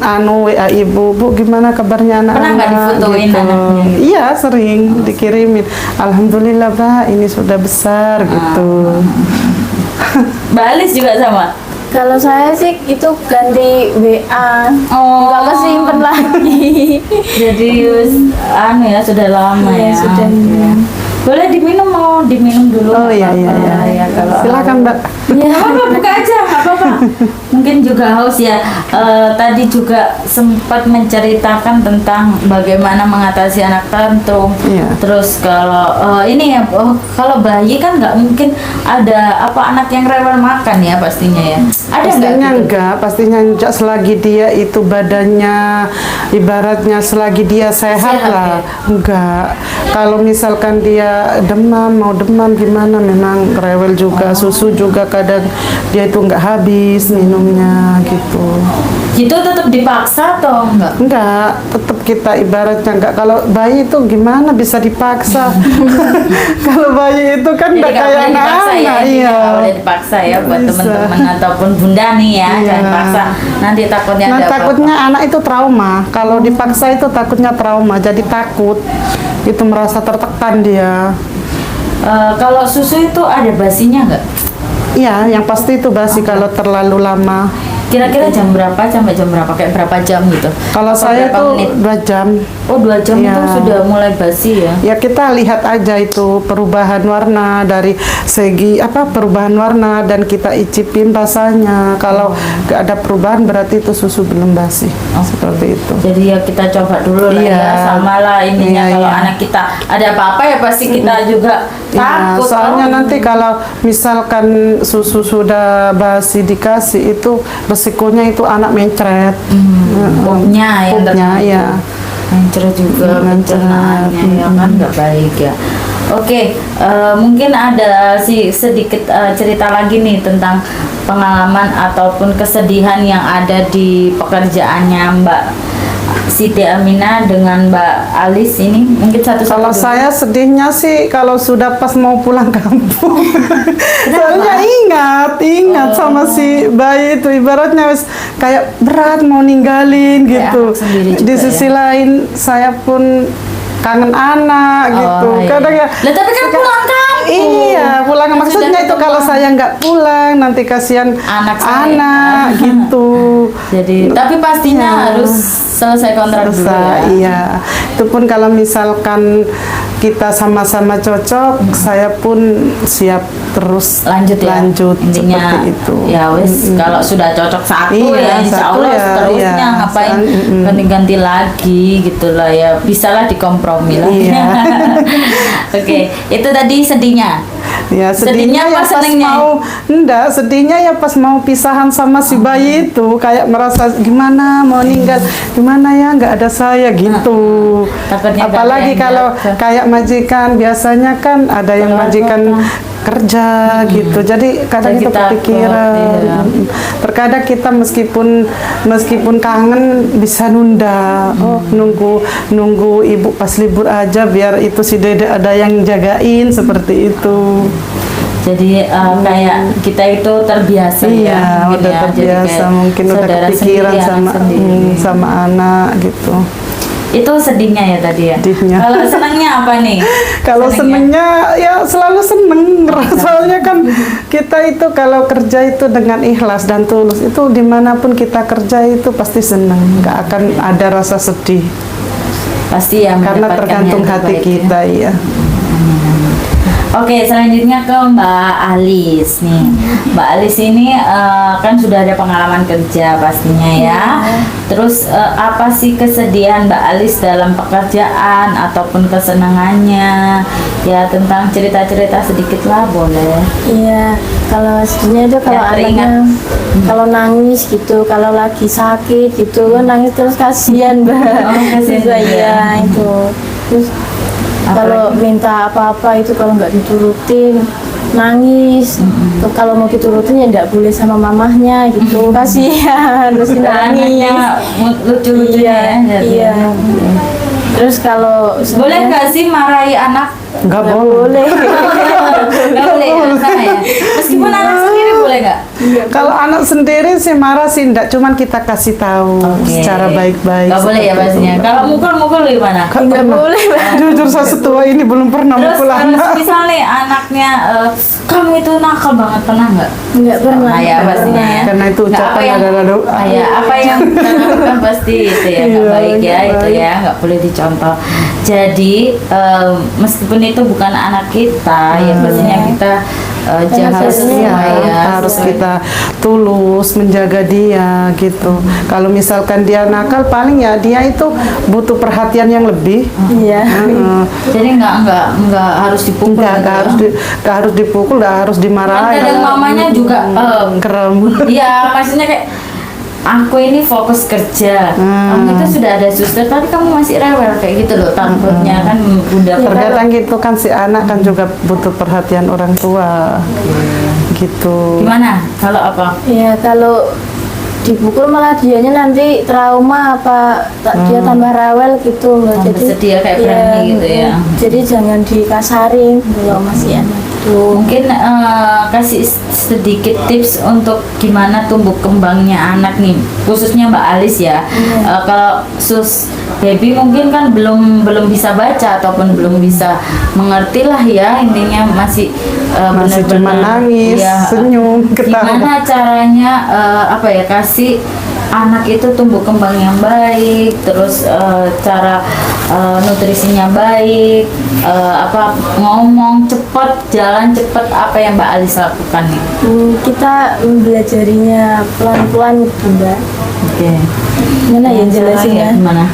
WA ibu, Bu gimana kabarnya anak-anak? Pernah nggak difotoin anaknya gitu? Iya sering dikirimin. Alhamdulillah Pak, ini sudah besar gitu. Mbak Alis juga sama. Kalau saya sih itu ganti WA. Oh. Nggak kesimpan lagi. Jadi anu ya sudah lama Iya, ya. sudah. Oke. Boleh diminum, mau diminum dulu? Oh nggak iya iya apa-apa, iya. ya, kalau Silakan Mbak. Ya, apa buka aja, nggak apa-apa. Mungkin juga haus ya. Tadi juga sempat menceritakan tentang bagaimana mengatasi anak tantrum. Iya. Terus kalau ini ya, kalau bayi kan nggak mungkin ada apa anak yang rewel makan ya pastinya ya. Ada nggak? Pastinya gitu? enggak, pastinya enggak selagi dia itu badannya ibaratnya selagi dia sehat Sehat, lah. ya? Enggak. Kalau misalkan dia demam, mau demam gimana, memang rewel juga, susu juga kadang dia itu enggak habis minumnya gitu. Gitu tetap dipaksa atau enggak? Enggak, tetap kita ibaratnya enggak. Kalau bayi itu gimana bisa dipaksa? Kalau bayi itu kan Jadi enggak nggak kayak boleh dipaksa ya, anak-anak, intinya iya. nggak boleh dipaksa ya buat Bisa. teman-teman ataupun bunda nih ya, Iya. jangan paksa. Nanti takutnya Nah, ada takutnya anak itu trauma. Kalau dipaksa itu takutnya trauma, jadi takut. Itu merasa tertekan dia. kalau susu itu ada basinya nggak? Iya, yang pasti itu basi kalau terlalu lama. Kira-kira jam berapa sampai jam berapa? Kayak berapa jam gitu? Kalau Apa saya berapa tuh menit? 2 jam. Oh 2 jam Iya. itu sudah mulai basi ya? Ya kita lihat aja itu perubahan warna dari segi apa perubahan warna dan kita icipin rasanya. Kalau nggak ada perubahan berarti itu susu belum basi. Seperti itu. Jadi ya kita coba dulu lah Iya. ya, sama lah ininya Iya, kalau iya. anak kita ada apa-apa ya pasti kita juga Ya, takut. soalnya oh. nanti kalau misalkan susu sudah basi dikasih itu resikonya itu anak mencret. Pupnya yang Pupnya, tertentu. ya. Mencret juga Mencret. pencernaannya ya kan nggak baik ya. Oke, mungkin ada sedikit cerita lagi nih tentang pengalaman ataupun kesedihan yang ada di pekerjaannya Mbak Siti Aminah dengan Mbak Alis ini mungkin satu-satu Kalau dulu. saya sedihnya sih kalau sudah pas mau pulang kampung. Soalnya ingat sama si bayi itu, ibaratnya wis kayak berat mau ninggalin Kayak gitu. anak sendiri juga Di sisi ya. lain saya pun kangen anak gitu. iya. Kadang ya. Lah tapi kan pulang kampung. Iya, pulang Kan maksudnya sudah itu kalau ketemu saya nggak pulang nanti kasihan Anak saya. anak gitu. Jadi tapi pastinya Ya. harus selesai kontrak dulu Selesai, ya. iya. Itu pun kalau misalkan kita sama-sama cocok, saya pun siap terus Lanjut ya. lanjut Intinya seperti itu. ya wes kalau sudah cocok satu Iya, ya insya satu Allah ya, seterusnya iya. ngapain ganti-ganti lagi gitu lah ya, bisalah dikompromi lah. Iya. Oke, itu tadi sedihnya. Ya Sedihnya sedihnya apa ya pas senengnya? mau enggak, sedihnya ya pas mau pisahan sama si bayi itu kayak merasa gimana mau ninggal, gimana ya nggak ada saya gitu. Takutnya nggak ada Apalagi yang kalau jaga. kayak majikan biasanya kan ada yang Keluar majikan kota. kerja gitu. Jadi kadang Jadi kita takut, kepikiran. iya. Terkadang kita meskipun kangen bisa nunda. Oh, nunggu ibu pas libur aja biar itu si Dede ada yang jagain seperti itu. Jadi kayak kita itu terbiasa Iya, ya, mungkin udah ya. Jadi terbiasa kayak mungkin udah saudara kepikiran sendiri, anak sama sendiri. sama anak gitu. Itu sedihnya ya tadi ya. Sedihnya. Kalau senangnya apa nih? Kalau senengnya ya selalu seneng, soalnya kan kita itu kalau kerja itu dengan ikhlas dan tulus itu dimanapun kita kerja itu pasti seneng, nggak akan ada rasa sedih Pasti ya karena mendapatkan tergantung yang hati terbaik ya. kita ya. Oke, selanjutnya ke Mbak Alis nih. Mbak Alis ini kan sudah ada pengalaman kerja pastinya ya. Terus apa sih kesedihan Mbak Alis dalam pekerjaan ataupun kesenangannya? Ya tentang cerita-cerita sedikit lah boleh. Iya, kalau sedihnya itu kalau Yang teringat. anaknya kalau nangis gitu, kalau lagi sakit gitu kan nangis terus kasihan Mbak. Oh, kasihan juga. Iya itu. Terus kalau minta apa-apa itu kalau nggak diturutin nangis. Tuh, kalau mau diturutin ya nggak boleh sama mamahnya gitu. Kasihan terus nangis. Anaknya lucu-lucunya ya. Iya. Terus kalau Boleh nggak sih marahi anak? Nggak nggak boleh. boleh. Nggak boleh ya, sana ya. Meskipun anak sendiri boleh nggak? Kalau anak sendiri sih marah sih enggak, cuman kita kasih tahu Oke. secara baik-baik. Nggak boleh ya seperti itu. pastinya. Kalau mukul gimana? Nggak boleh. Mbak. Jujur saya setua ini belum pernah Terus mukul kalau anak. misal nih anaknya kamu itu nakal banget, pernah nggak? Nggak pernah. Ah, ya pastinya ya. Karena itu Nggak, ucapan apa yang- adalah doa. ah, ya, apa yang kita lakukan pasti itu ya nggak Iya, baik ya, nggak itu baik. ya nggak boleh dicontoh. Jadi meskipun itu bukan anak kita, ya pastinya kita jaga Harus sesuai ya. harus sesuai. kita tulus menjaga dia gitu. Kalau misalkan dia nakal, paling ya dia itu butuh perhatian yang lebih. Iya. Heeh. Jadi nggak harus dipukul. Nggak gitu ya. nggak harus dipukul, nggak harus Kan dimarahin. kadang mamanya juga Kerem. iya, maksudnya kayak aku ini fokus kerja. Kamu itu sudah ada suster, tapi kamu masih rewel kayak gitu loh. Takutnya kan bunda Terkadang gitu kan si anak kan juga butuh perhatian orang tua. Gitu. gimana? Kalau apa? Ya kalau dipukul malah dianya nanti trauma apa dia tambah rewel gitu Mbak. Tambah sedih ya, kayak berani gitu ya. Jadi jangan dikasarin kalau masih anak itu. Mungkin kasih sedikit tips untuk gimana tumbuh kembangnya anak nih, khususnya Mbak Alis ya. Kalau sus baby mungkin kan belum bisa baca ataupun belum bisa mengerti lah ya, intinya masih Masih cuma benar-benar, nangis, ya, senyum, ketawa. Gimana caranya apa ya, kasih anak itu tumbuh kembang yang baik, terus cara nutrisinya baik, apa ngomong cepat, jalan cepat, apa yang Mbak Alis lakukan nih? Kita belajarinya pelan-pelan gitu Mbak. Oke. Gimana ya Caranya jelasinnya? gimana?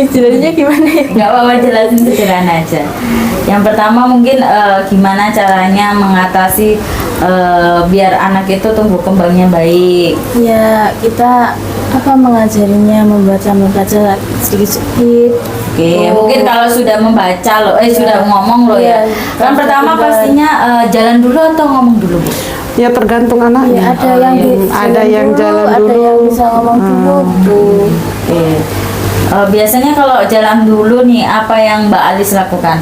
Jelasinnya gimana ya? Nggak apa-apa, jelasin sederhana aja. Yang pertama mungkin gimana caranya mengatasi biar anak itu tumbuh kembangnya baik. Ya kita mengajarinya membaca sedikit-sedikit. Oke, Oh. mungkin kalau sudah membaca loh, sudah ngomong loh ya. Iya, Kan pertama juga. pastinya jalan dulu atau ngomong dulu, Bu? Ya tergantung Ya, anaknya. ada yang ada yang jalan ada dulu. yang bisa ngomong dulu tuh. Oke. Biasanya kalau jalan dulu nih, apa yang Mbak Alis lakukan?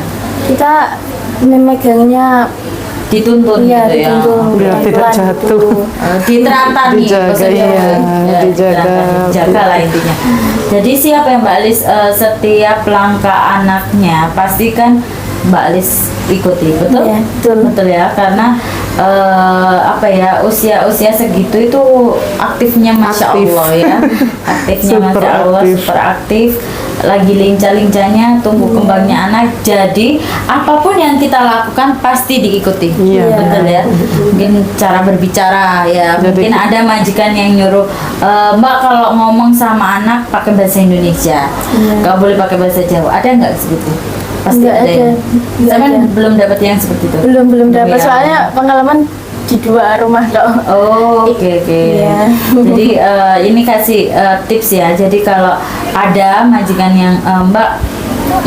Kita memegangnya Dituntun ya, gitu ya? dituntun Biar tidak pelan-pelan jatuh. gitu. Diteratan nih, Dijaga, bahasa Jawa. iya, Ya, dijaga. dijaga lah intinya. Jadi siapa yang Mbak Alis setiap langkah anaknya pastikan Mbak Alis ikuti, betul? Iya, betul. Betul ya, karena apa ya, usia segitu itu aktifnya Masya Aktif. Allah ya, aktifnya Super Masya Allah, aktif. super aktif, lagi lincah-lincahnya tumbuh kembangnya anak. Jadi apapun yang kita lakukan pasti diikuti. Iya. Betul ya. Mungkin cara berbicara ya, Jadi mungkin ada majikan yang nyuruh Mbak kalau ngomong sama anak pakai bahasa Indonesia, nggak boleh pakai bahasa Jawa. Ada nggak seperti itu? Pasti Nggak ada. ada. Ya? Nggak Saya kan ada. belum dapat yang seperti itu. Belum dapat, ya. soalnya pengalaman di 2 rumah kok. Oh, oke. Iya. Jadi ini kasih tips ya. Jadi kalau ada majikan yang Mbak,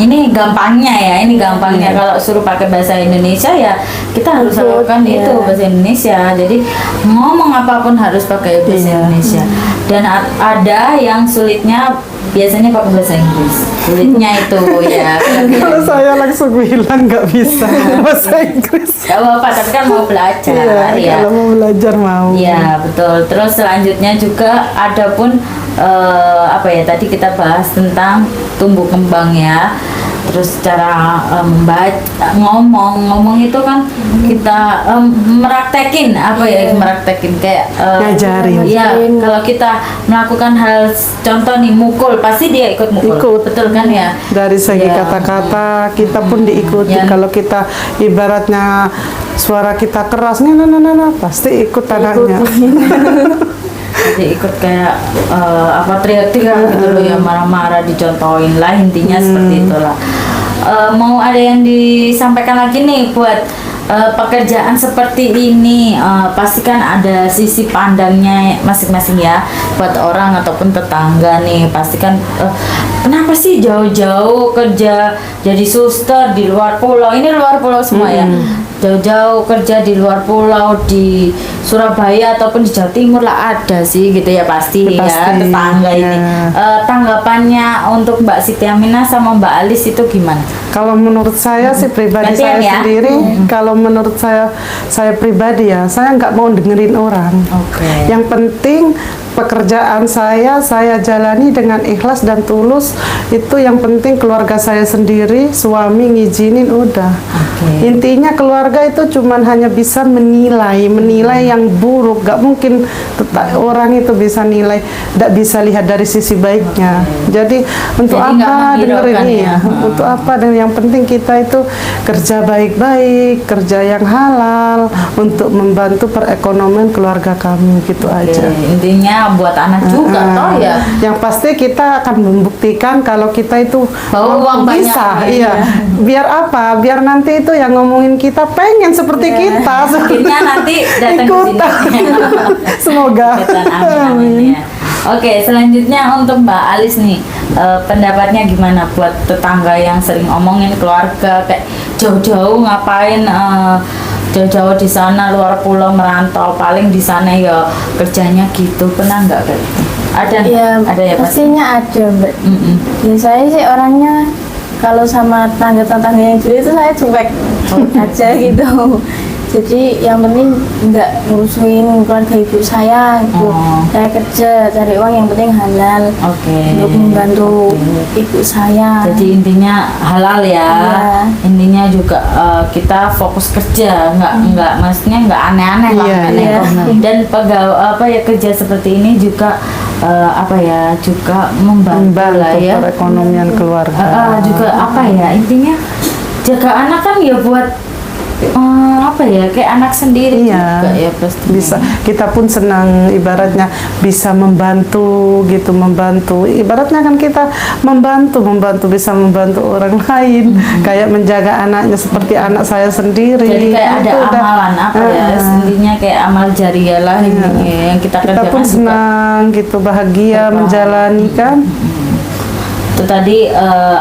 ini gampangnya ya, ini gampangnya kalau suruh pakai bahasa Indonesia ya kita harus Ikut, lakukan ya. itu bahasa Indonesia. Jadi ngomong apapun harus pakai bahasa Iya. Indonesia. Dan ada yang sulitnya biasanya pakai bahasa Inggris. Sulitnya itu ya. Kalau saya langsung bilang nggak bisa bahasa Inggris. Gak apa-apa, tapi kan mau belajar Iya, ya. kalau mau belajar mau. Iya betul. Terus selanjutnya juga ada pun apa ya, tadi kita bahas tentang tumbuh kembang ya. Terus cara ngomong itu kan kita meraktekin apa ya, meraktekin kayak Ngajarin. ya, kalau kita melakukan hal, contoh nih mukul, pasti dia ikut mukul. Ikut. Betul kan ya? Dari segi Ya. kata-kata kita pun diikuti. Ya. Kalau kita ibaratnya suara kita keras, nah, pasti ikut anaknya. Jadi ikut kayak apa, teriak-teriak gitu loh ya, marah-marah, dicontohin lah, intinya seperti itulah. Mau ada yang disampaikan lagi nih buat pekerjaan seperti ini? Pastikan ada sisi pandangnya masing-masing ya, buat orang ataupun tetangga nih. Pastikan kenapa sih jauh-jauh kerja jadi suster di luar pulau? Ini luar pulau semua ya, jauh-jauh kerja di luar pulau, di Surabaya ataupun di Jawa Timur lah ada sih gitu ya, pasti ya Pasti, tetangga ini. ya. Tanggapannya untuk Mbak Siti Aminah sama Mbak Alis itu gimana? Kalau menurut saya sih pribadi Gantian saya ya? sendiri, kalau menurut saya pribadi ya, saya nggak mau dengerin orang. Oke. Yang penting pekerjaan saya jalani dengan ikhlas dan tulus. Itu yang penting, keluarga saya sendiri, suami ngizinin udah. Oke. Intinya keluarga itu cuman hanya bisa menilai yang buruk. Gak mungkin orang itu bisa nilai, gak bisa lihat dari sisi baiknya. Jadi untuk Jadi nggak apa dengerin menghiraukan ini ya? Untuk apa? Dan yang penting kita itu kerja baik-baik, kerja yang halal untuk membantu perekonomian keluarga kami, gitu aja. Intinya buat anak juga toh ya. Yang pasti kita akan membuktikan kalau kita itu Bawa uang banyak. bisa, iya. Biar apa? Biar nanti itu yang ngomongin kita pengen seperti kita. Akhirnya nanti datang ke Ikutan. sini. Semoga. Ikutan, amin, ya. Oke, selanjutnya untuk Mbak Alis nih, pendapatnya gimana buat tetangga yang sering omongin keluarga kayak jauh-jauh ngapain, jauh-jauh di sana luar pulau merantau, paling di sana ya kerjanya gitu, pernah nggak kayak gitu? Ada, Ya, ada ya pasti. pastinya ada, Mbak. Mm-mm. Ya, saya sih orangnya kalau sama tangga-tangga yang dulu itu saya cuek aja gitu. Jadi yang penting nggak ngurusin keluarga ibu saya gitu. Oh. Saya kerja cari uang, yang penting halal Oke. untuk membantu ibu saya. Jadi intinya halal ya. Iya. Intinya juga kita fokus kerja, nggak maksudnya nggak aneh-aneh lah. Iya, aneh. iya. Dan pegawai apa ya, kerja seperti ini juga apa ya, juga membantu lah ya. Perekonomian keluarga. Juga apa ya, intinya jaga anak kan ya buat apa ya, kayak anak sendiri Iya, juga ya pasti. bisa. Kita pun senang ibaratnya bisa membantu gitu, membantu. Ibaratnya kan kita membantu bisa membantu orang lain, kayak menjaga anaknya seperti anak saya sendiri. Jadi kayak ada Itu udah- amalan apa ya, intinya kayak amal jariah lah ini yang kita kita kerjakan pun juga. senang gitu, bahagia menjalani kan. Itu tadi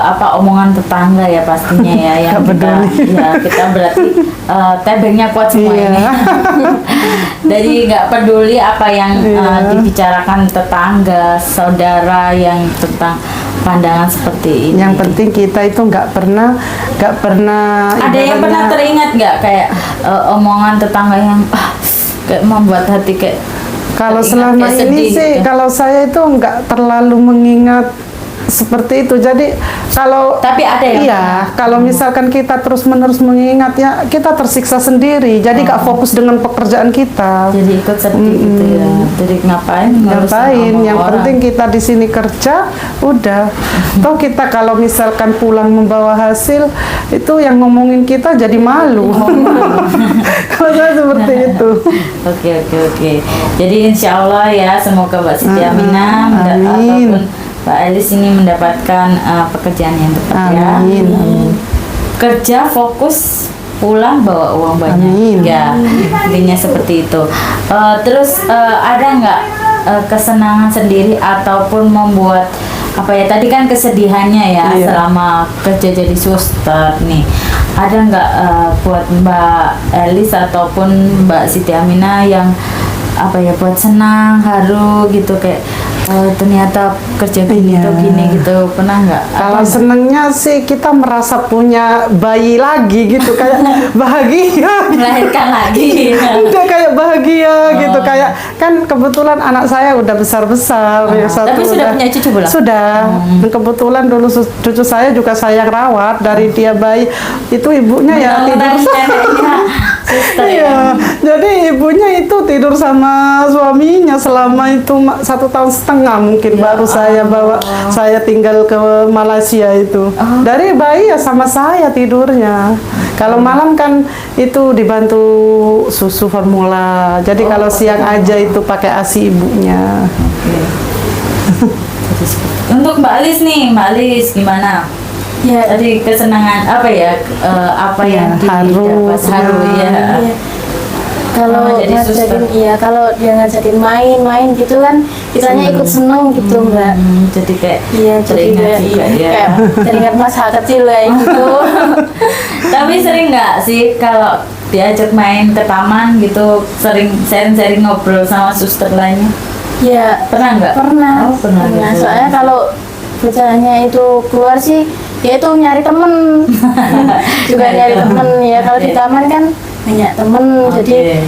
apa, omongan tetangga ya pastinya ya, yang Nggak kita peduli. ya kita berarti tebengnya kuat semua Iya. ini. Jadi nggak peduli apa yang Iya. dibicarakan tetangga, saudara yang tentang pandangan seperti ini. Yang penting kita itu nggak pernah Ada yang pernah ibaratnya- teringat nggak kayak omongan tetangga yang kayak membuat hati kayak Kalau teringat selama kayak ini sedih sih, gitu? kalau saya itu nggak terlalu mengingat seperti itu. Jadi kalau Tapi ada yang iya, kalau misalkan kita terus-menerus mengingat ya, kita tersiksa sendiri. Jadi nggak fokus dengan pekerjaan kita. jadi ikut sedih gitu ya. Jadi ngapain ngurusin Ngapain? omong Yang orang? penting kita di sini kerja, udah. Toh kita kalau misalkan pulang membawa hasil, itu yang ngomongin kita jadi malu. Kalau saya seperti itu. Oke. Jadi insya Allah ya, semoga Mbak Siti Aminah Amin. ataupun Mbak Elis ini mendapatkan pekerjaan yang tepat ya. Amin. Kerja fokus, pulang bawa uang banyak. Amin. Ya, intinya seperti itu. Terus ada nggak kesenangan sendiri ataupun membuat apa ya, tadi kan kesedihannya ya Iya. selama kerja jadi suster nih, ada nggak buat Mbak Elis ataupun Mbak Siti Aminah yang apa ya, buat senang, haru gitu, kayak ternyata kerja gini Iya. tuh gini gitu, pernah nggak? Kalau senengnya sih kita merasa punya bayi lagi gitu, kayak bahagia. Melahirkan lagi. Udah kayak bahagia gitu, kayak kan kebetulan anak saya udah besar-besar ya, satu tapi sudah punya cucu belum? Sudah. Dan kebetulan dulu cucu saya juga saya yang rawat dari dia bayi. Itu ibunya ya tidur neneknya suster ya. Iya, jadi ibunya itu tidur sama suaminya selama itu 1,5 tahun mungkin, baru saya bawa, saya tinggal ke Malaysia itu. Dari bayi ya sama saya tidurnya. Kalau malam kan itu dibantu susu formula. Jadi kalau siang aja itu pakai ASI ibunya. Jadi seperti- Untuk Mbak Alis nih, Mbak Alis gimana? Ya, Tadi kesenangan apa ya? Apa yang haru, didapat? Haru ya. iya. Kalau Oh, jadi ngajakin, suster. iya, kalau dia ngajakin main-main gitu kan, kitanya ikut seneng gitu, Mbak. Jadi kayak Iya, jadi teringat kayak, juga ya. kayak teringat masa kecil kayak gitu. Tapi sering nggak sih kalau diajak main ke taman gitu, sering sharing-sharing ngobrol sama suster lainnya? Ya, Pernah nggak? pernah. Oh, pernah. gitu. Soalnya kalau berjalannya itu keluar sih, ya itu nyari temen. Juga nyari temen ya. Kalau di Oke. taman kan banyak temen, jadi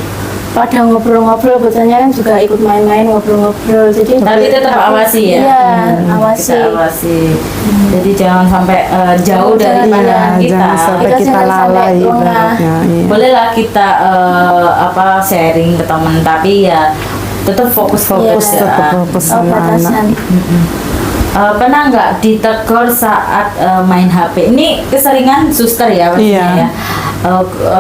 pada ngobrol-ngobrol, biasanya kan juga ikut main-main, ngobrol-ngobrol. Jadi Tapi tetap awasi ya. Iya, awasi. Kita awasi. Jadi jangan sampai jauh dari Jangan, pandangan Iya, kita. jangan sampai Kita kita jangan sampai lalai lengah. ibaratnya. Iya. Bolehlah kita sharing ke teman, tapi ya tetap fokus-fokus Iya. ya. Tetap fokus Oh, sama anak. batasan. Pernah nggak ditegur saat main HP? Ini keseringan suster ya maksudnya Iya. ya.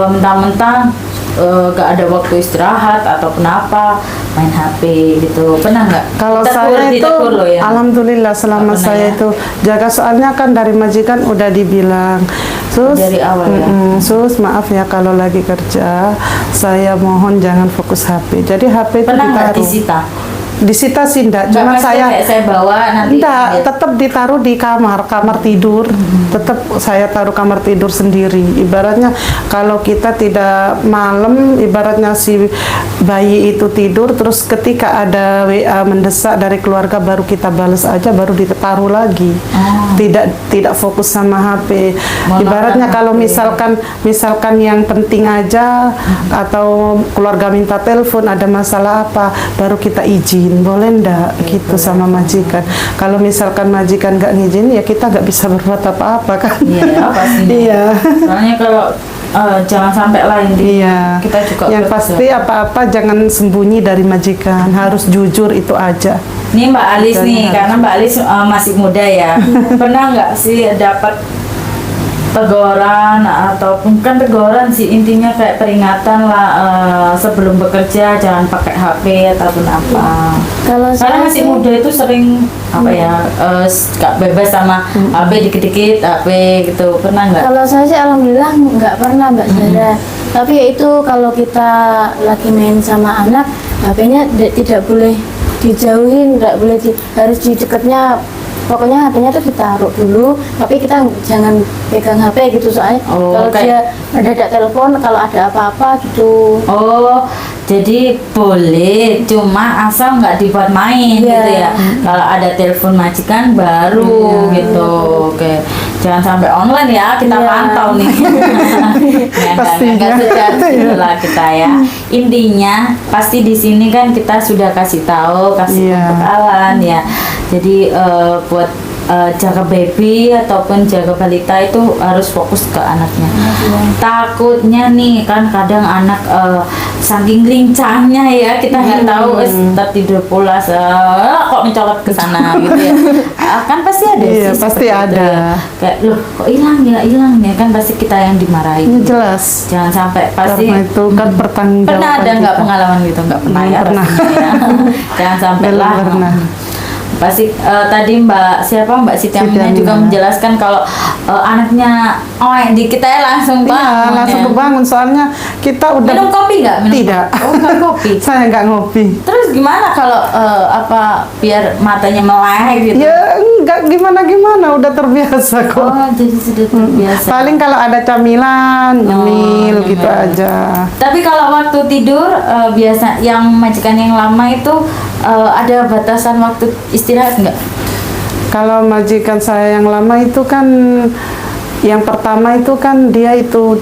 Mentang-mentang nggak ada waktu istirahat atau kenapa main HP gitu. Pernah nggak? Kalau Ditegur- saya itu, ditegur loh ya. alhamdulillah selama Nggak pernah saya ya? itu jaga, soalnya kan dari majikan udah dibilang, Sus, Dari awal ya? Sus maaf ya kalau lagi kerja, saya mohon jangan fokus HP. Jadi HP itu Pernah nggak ditaruh. disita? Disita sih enggak, Nggak, cuma maksudnya kayak saya bawa nanti. enggak, tetap ditaruh di kamar tidur. Tetap saya taruh kamar tidur sendiri. Ibaratnya kalau kita tidak malam, ibaratnya si bayi itu tidur, terus ketika ada WA mendesak dari keluarga baru kita balas aja, baru ditaruh lagi. Tidak fokus sama HP. Ibaratnya Menggunakan kalau HP. misalkan yang penting aja, atau keluarga minta telepon ada masalah apa, baru kita izin, boleh ndak gitu sama majikan. Kalau misalkan majikan nggak ngizin ya kita nggak bisa berbuat apa-apa kan. Iya, pastinya. Iya. Soalnya kalau jangan sampai lain Iya. kita juga Yang bekerja. pasti apa-apa jangan sembunyi dari majikan, harus jujur itu aja. Nih Mbak Alis Dan nih, harus- karena Mbak Alis masih muda ya. Pernah nggak sih dapat teguran ataupun kan teguran sih, intinya kayak peringatan lah sebelum bekerja jangan pakai HP ataupun apa. Kalau Karena saya masih sih- muda itu sering apa ya, gak bebas sama HP, dikit-dikit HP gitu. Pernah nggak? Kalau saya sih alhamdulillah nggak pernah, Mbak Zara. Tapi ya itu kalau kita lagi main sama anak, HP-nya tidak boleh dijauhin, nggak boleh harus di dekatnya. Pokoknya HP-nya tuh ditaruh dulu, tapi kita jangan pegang HP gitu, soalnya Oh, kalau kayak- dia mendadak telepon, kalau ada apa-apa gitu. Oh, Jadi boleh, cuma asal nggak dibuat main Iya. gitu ya. Kalau ada telepon majikan baru gitu. Oke, jangan sampai online ya, kita Iya. pantau nih. Pastinya. Nggak sejati lah kita ya. Intinya pasti di sini kan kita sudah kasih tahu, kasih Iya. pembekalan ya. Jadi buat jaga baby ataupun jaga balita itu harus fokus ke anaknya. Takutnya nih kan kadang anak saking lincahnya ya, kita nggak tahu tertidur pulas kok mencolot ke sana gitu ya. Kan pasti ada Iya, sih pasti seperti itu ada. ya. Kayak loh kok hilang ya kan pasti kita yang dimarahin. Ini jelas. Jangan sampai pasti Karena itu kan pertanggungjawaban pernah ada nggak kita. pengalaman gitu? Nggak pernah ya? Belum pernah. pastinya ya. Jangan sampai Belum lah. pernah. Pasti tadi Mbak Siti Aminah Siti juga Aminah. menjelaskan kalau anaknya di kita ya langsung Iya, bangun langsung ya. kebangun soalnya kita udah Minum kopi nggak? Minum Tidak. kopi? Oh nggak kopi. Saya nggak ngopi. Terus gimana kalau biar matanya melek gitu? Ya enggak gimana udah terbiasa kok. Oh jadi sudah terbiasa. Paling kalau ada camilan, nyemil gitu nyemil. aja. Tapi kalau waktu tidur biasa yang majikan yang lama itu ada batasan waktu istirahat nggak? Kalau majikan saya yang lama itu kan yang pertama itu kan dia itu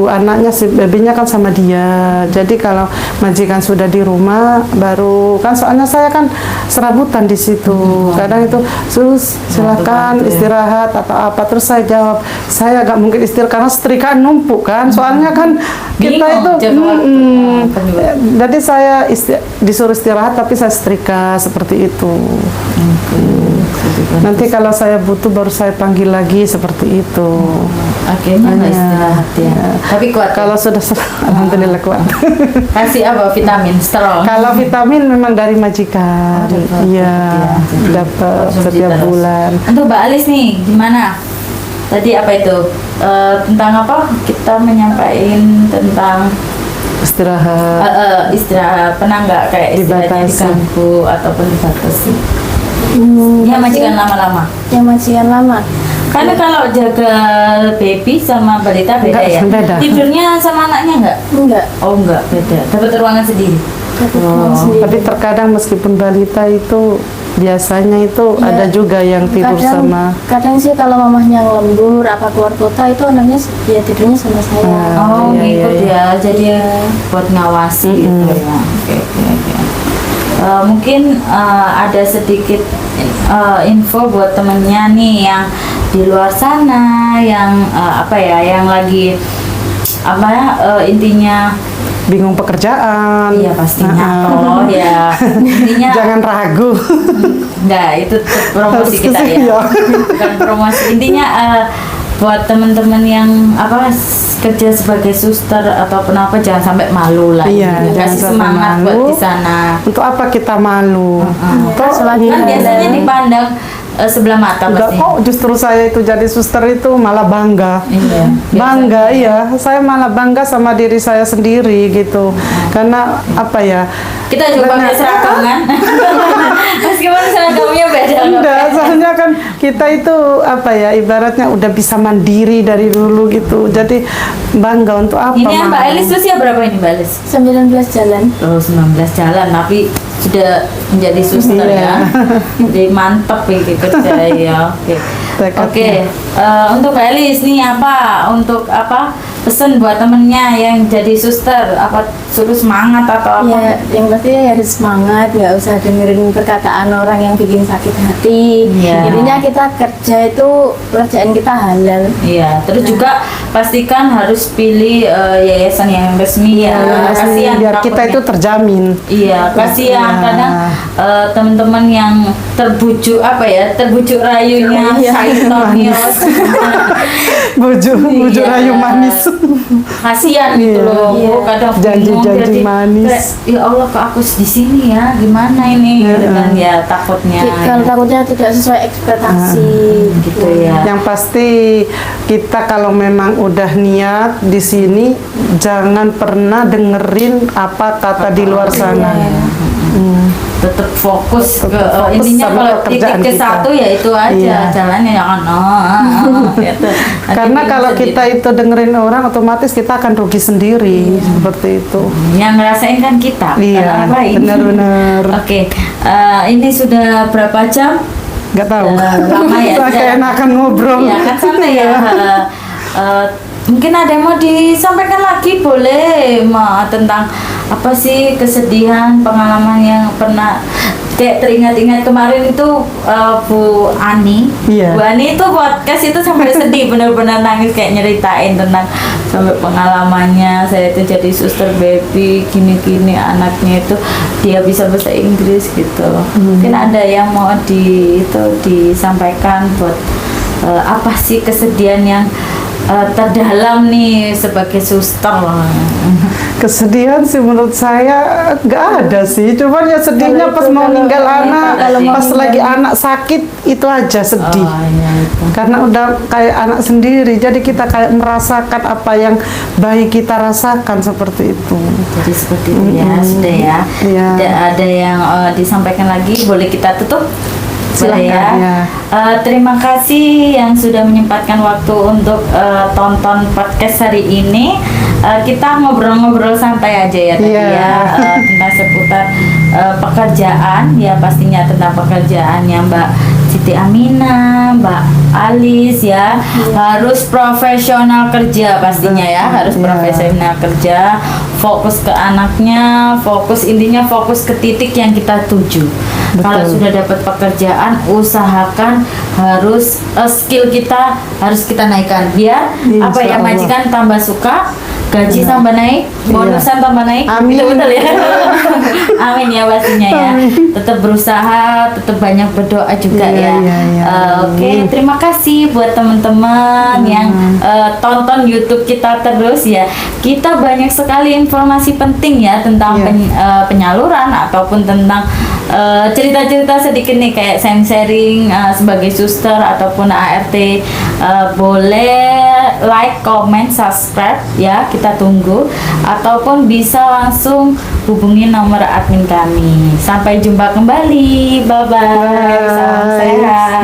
anaknya si babynya kan sama dia. Jadi kalau majikan sudah di rumah baru kan soalnya saya kan serabutan di situ. Kadang itu sus silakan bantu ya. istirahat atau apa terus saya jawab saya nggak mungkin istirahat karena setrikaan numpuk kan. Soalnya kan kita Bingung itu jaga waktu. Penyebab. jadi saya disuruh istirahat tapi saya setrika seperti itu. Nanti kalau saya butuh baru saya panggil lagi seperti itu. Akhirnya nggak Hanya, istirahat ya. Tapi kuat. Kalau sudah alhamdulillah kuat. Kasih apa vitamin strong. Kalau vitamin memang dari majikan. Dapat, Iya, jadi dapat konsumsi setiap terus. bulan. Untuk Mbak Alis nih gimana? Tadi apa itu? Tentang apa? Kita menyampaikan tentang Istirahat. istirahat. Pernah nggak kayak istilahnya Dibatasi. diganggu ataupun dibatasi? Ya majikan lama-lama. Yang majikan lama. Karena kalau jaga baby sama balita beda Enggak, ya. beda. Tidurnya sama anaknya enggak? Enggak. Oh enggak, beda. Dapat ruangan sendiri. Dapat Oh, ruang sendiri. Tapi terkadang meskipun balita itu biasanya itu Iya. ada juga yang tidur sama. kadang sih kalau mamahnya lembur apa keluar kota itu anaknya ya tidurnya sama saya. Oh, iya, ngikut iya, ya. Jadi buat ngawasi gitu ya. Oke. Mungkin ada sedikit info buat temennya nih yang di luar sana yang yang lagi intinya Bingung pekerjaan. iya pastinya Nah, toh ya intinya jangan ragu. enggak itu promosi kita ya Iya. bukan promosi intinya buat teman-teman yang kerja sebagai suster atau apa jangan sampai malu lah Iya, gitu. jangan Kasih sampai semangat buat malu. di sana. Untuk apa kita malu? Toh, Kan biasanya dipandang sebelah mata enggak pasti. kok, justru saya itu jadi suster itu malah bangga. Iya. Bangga, iya. Saya malah bangga sama diri saya sendiri gitu. Karena apa ya? Kita juga pakai Ternyata- seragam kan. Meskipun seragamnya beda. Enggak, soalnya kan kita itu apa ya? Ibaratnya udah bisa mandiri dari dulu gitu. Jadi bangga untuk apa? Ini yang Mbak malu? Elis usia berapa ini Mbak Elis? 19 jalan. Oh 19 jalan tapi sudah menjadi suster Iya. ya. Jadi mantep ini kerja ya. Oke. Tekadnya. Oke. Untuk Mbak Elis nih pesan buat temennya yang jadi suster suruh semangat atau apa? Ya, yang pasti harus semangat, nggak usah dengerin perkataan orang yang bikin sakit hati. Iya. Intinya kita kerja itu pekerjaan kita halal. Iya, terus juga pastikan harus pilih yayasan yang resmi ya. Kasihan biar kita takutnya. itu terjamin. Iya, kasihan Nah. kadang teman-teman yang terbujuk terbujuk rayunya Iya. Saitonios. Bujuk Iya. rayu manis. Kasihan gitu Iya. loh. Iya. Kadang Janji-janji bingung, jadi manis. kayak, ya Allah kok aku di sini ya, gimana ini Iya. gitu kan ya takutnya. Kalau ya. takutnya tidak sesuai ekspektasi. Gitu ya. Yang pasti kita kalau memang udah niat di sini jangan pernah dengerin apa kata di luar sana. Iya. tetap fokus Tetap ke fokus intinya sama kalau titik pekerjaan ke kita. satu ya itu aja Iya. jalannya jangan gitu. Nanti Karena bingung kalau sendiri. kita itu dengerin orang, otomatis kita akan rugi sendiri, seperti itu. yang ngerasain kan kita bukan Iya, orang lain. benar-benar. Oke, ini sudah berapa jam? Nggak tahu. Lama ya, Saya sudah. keenakan ngobrol. Iya kan santai ya. Mungkin ada yang mau disampaikan lagi boleh tentang apa sih kesedihan pengalaman yang pernah kayak teringat-ingat kemarin itu Bu Ani. Iya. Bu Ani itu podcast itu sampai sedih benar-benar nangis kayak nyeritain tentang sampai pengalamannya saya itu jadi suster baby gini-gini anaknya itu dia bisa bahasa Inggris gitu. Mungkin ada yang mau disampaikan buat apa sih kesedihan yang terdalam nih sebagai suster. Kesedihan sih menurut saya nggak ada sih, cuman ya sedihnya pas mau ninggal anak, pas lagi anak sakit itu aja sedih. Iya itu. Karena udah kayak anak sendiri, jadi kita kayak merasakan apa yang bayi kita rasakan seperti itu. Jadi seperti itu ya, sudah ya. Iya. Ada yang disampaikan lagi, boleh kita tutup? Boleh Silakan, ya. Terima kasih yang sudah menyempatkan waktu untuk tonton podcast hari ini. Kita ngobrol-ngobrol santai aja ya tadi Iya. ya tentang seputar pekerjaan ya, pastinya tentang pekerjaannya Mbak Siti Aminah, Mbak Alis ya. Harus profesional kerja pastinya ya, harus Iya. profesional kerja, fokus ke anaknya, intinya fokus ke titik yang kita tuju. Kalau sudah dapat pekerjaan, usahakan harus skill kita harus kita naikkan biar Insya apa ya, Allah. majikan tambah suka, gaji tambah naik, bonusan tambah naik. Amin. Betul ya. Amin ya pastinya ya. Tetap berusaha, tetap banyak berdoa juga Iya, ya. iya, iya. Oke, terima kasih buat teman-teman yang tonton YouTube kita terus ya. Kita banyak sekali informasi penting ya tentang Iya. penyaluran ataupun tentang cerita-cerita sedikit nih kayak sharing sebagai suster ataupun ART. Boleh like, comment, subscribe ya, kita tunggu, ataupun bisa langsung hubungi nomor admin kami. Sampai jumpa kembali, bye bye, salam sehat.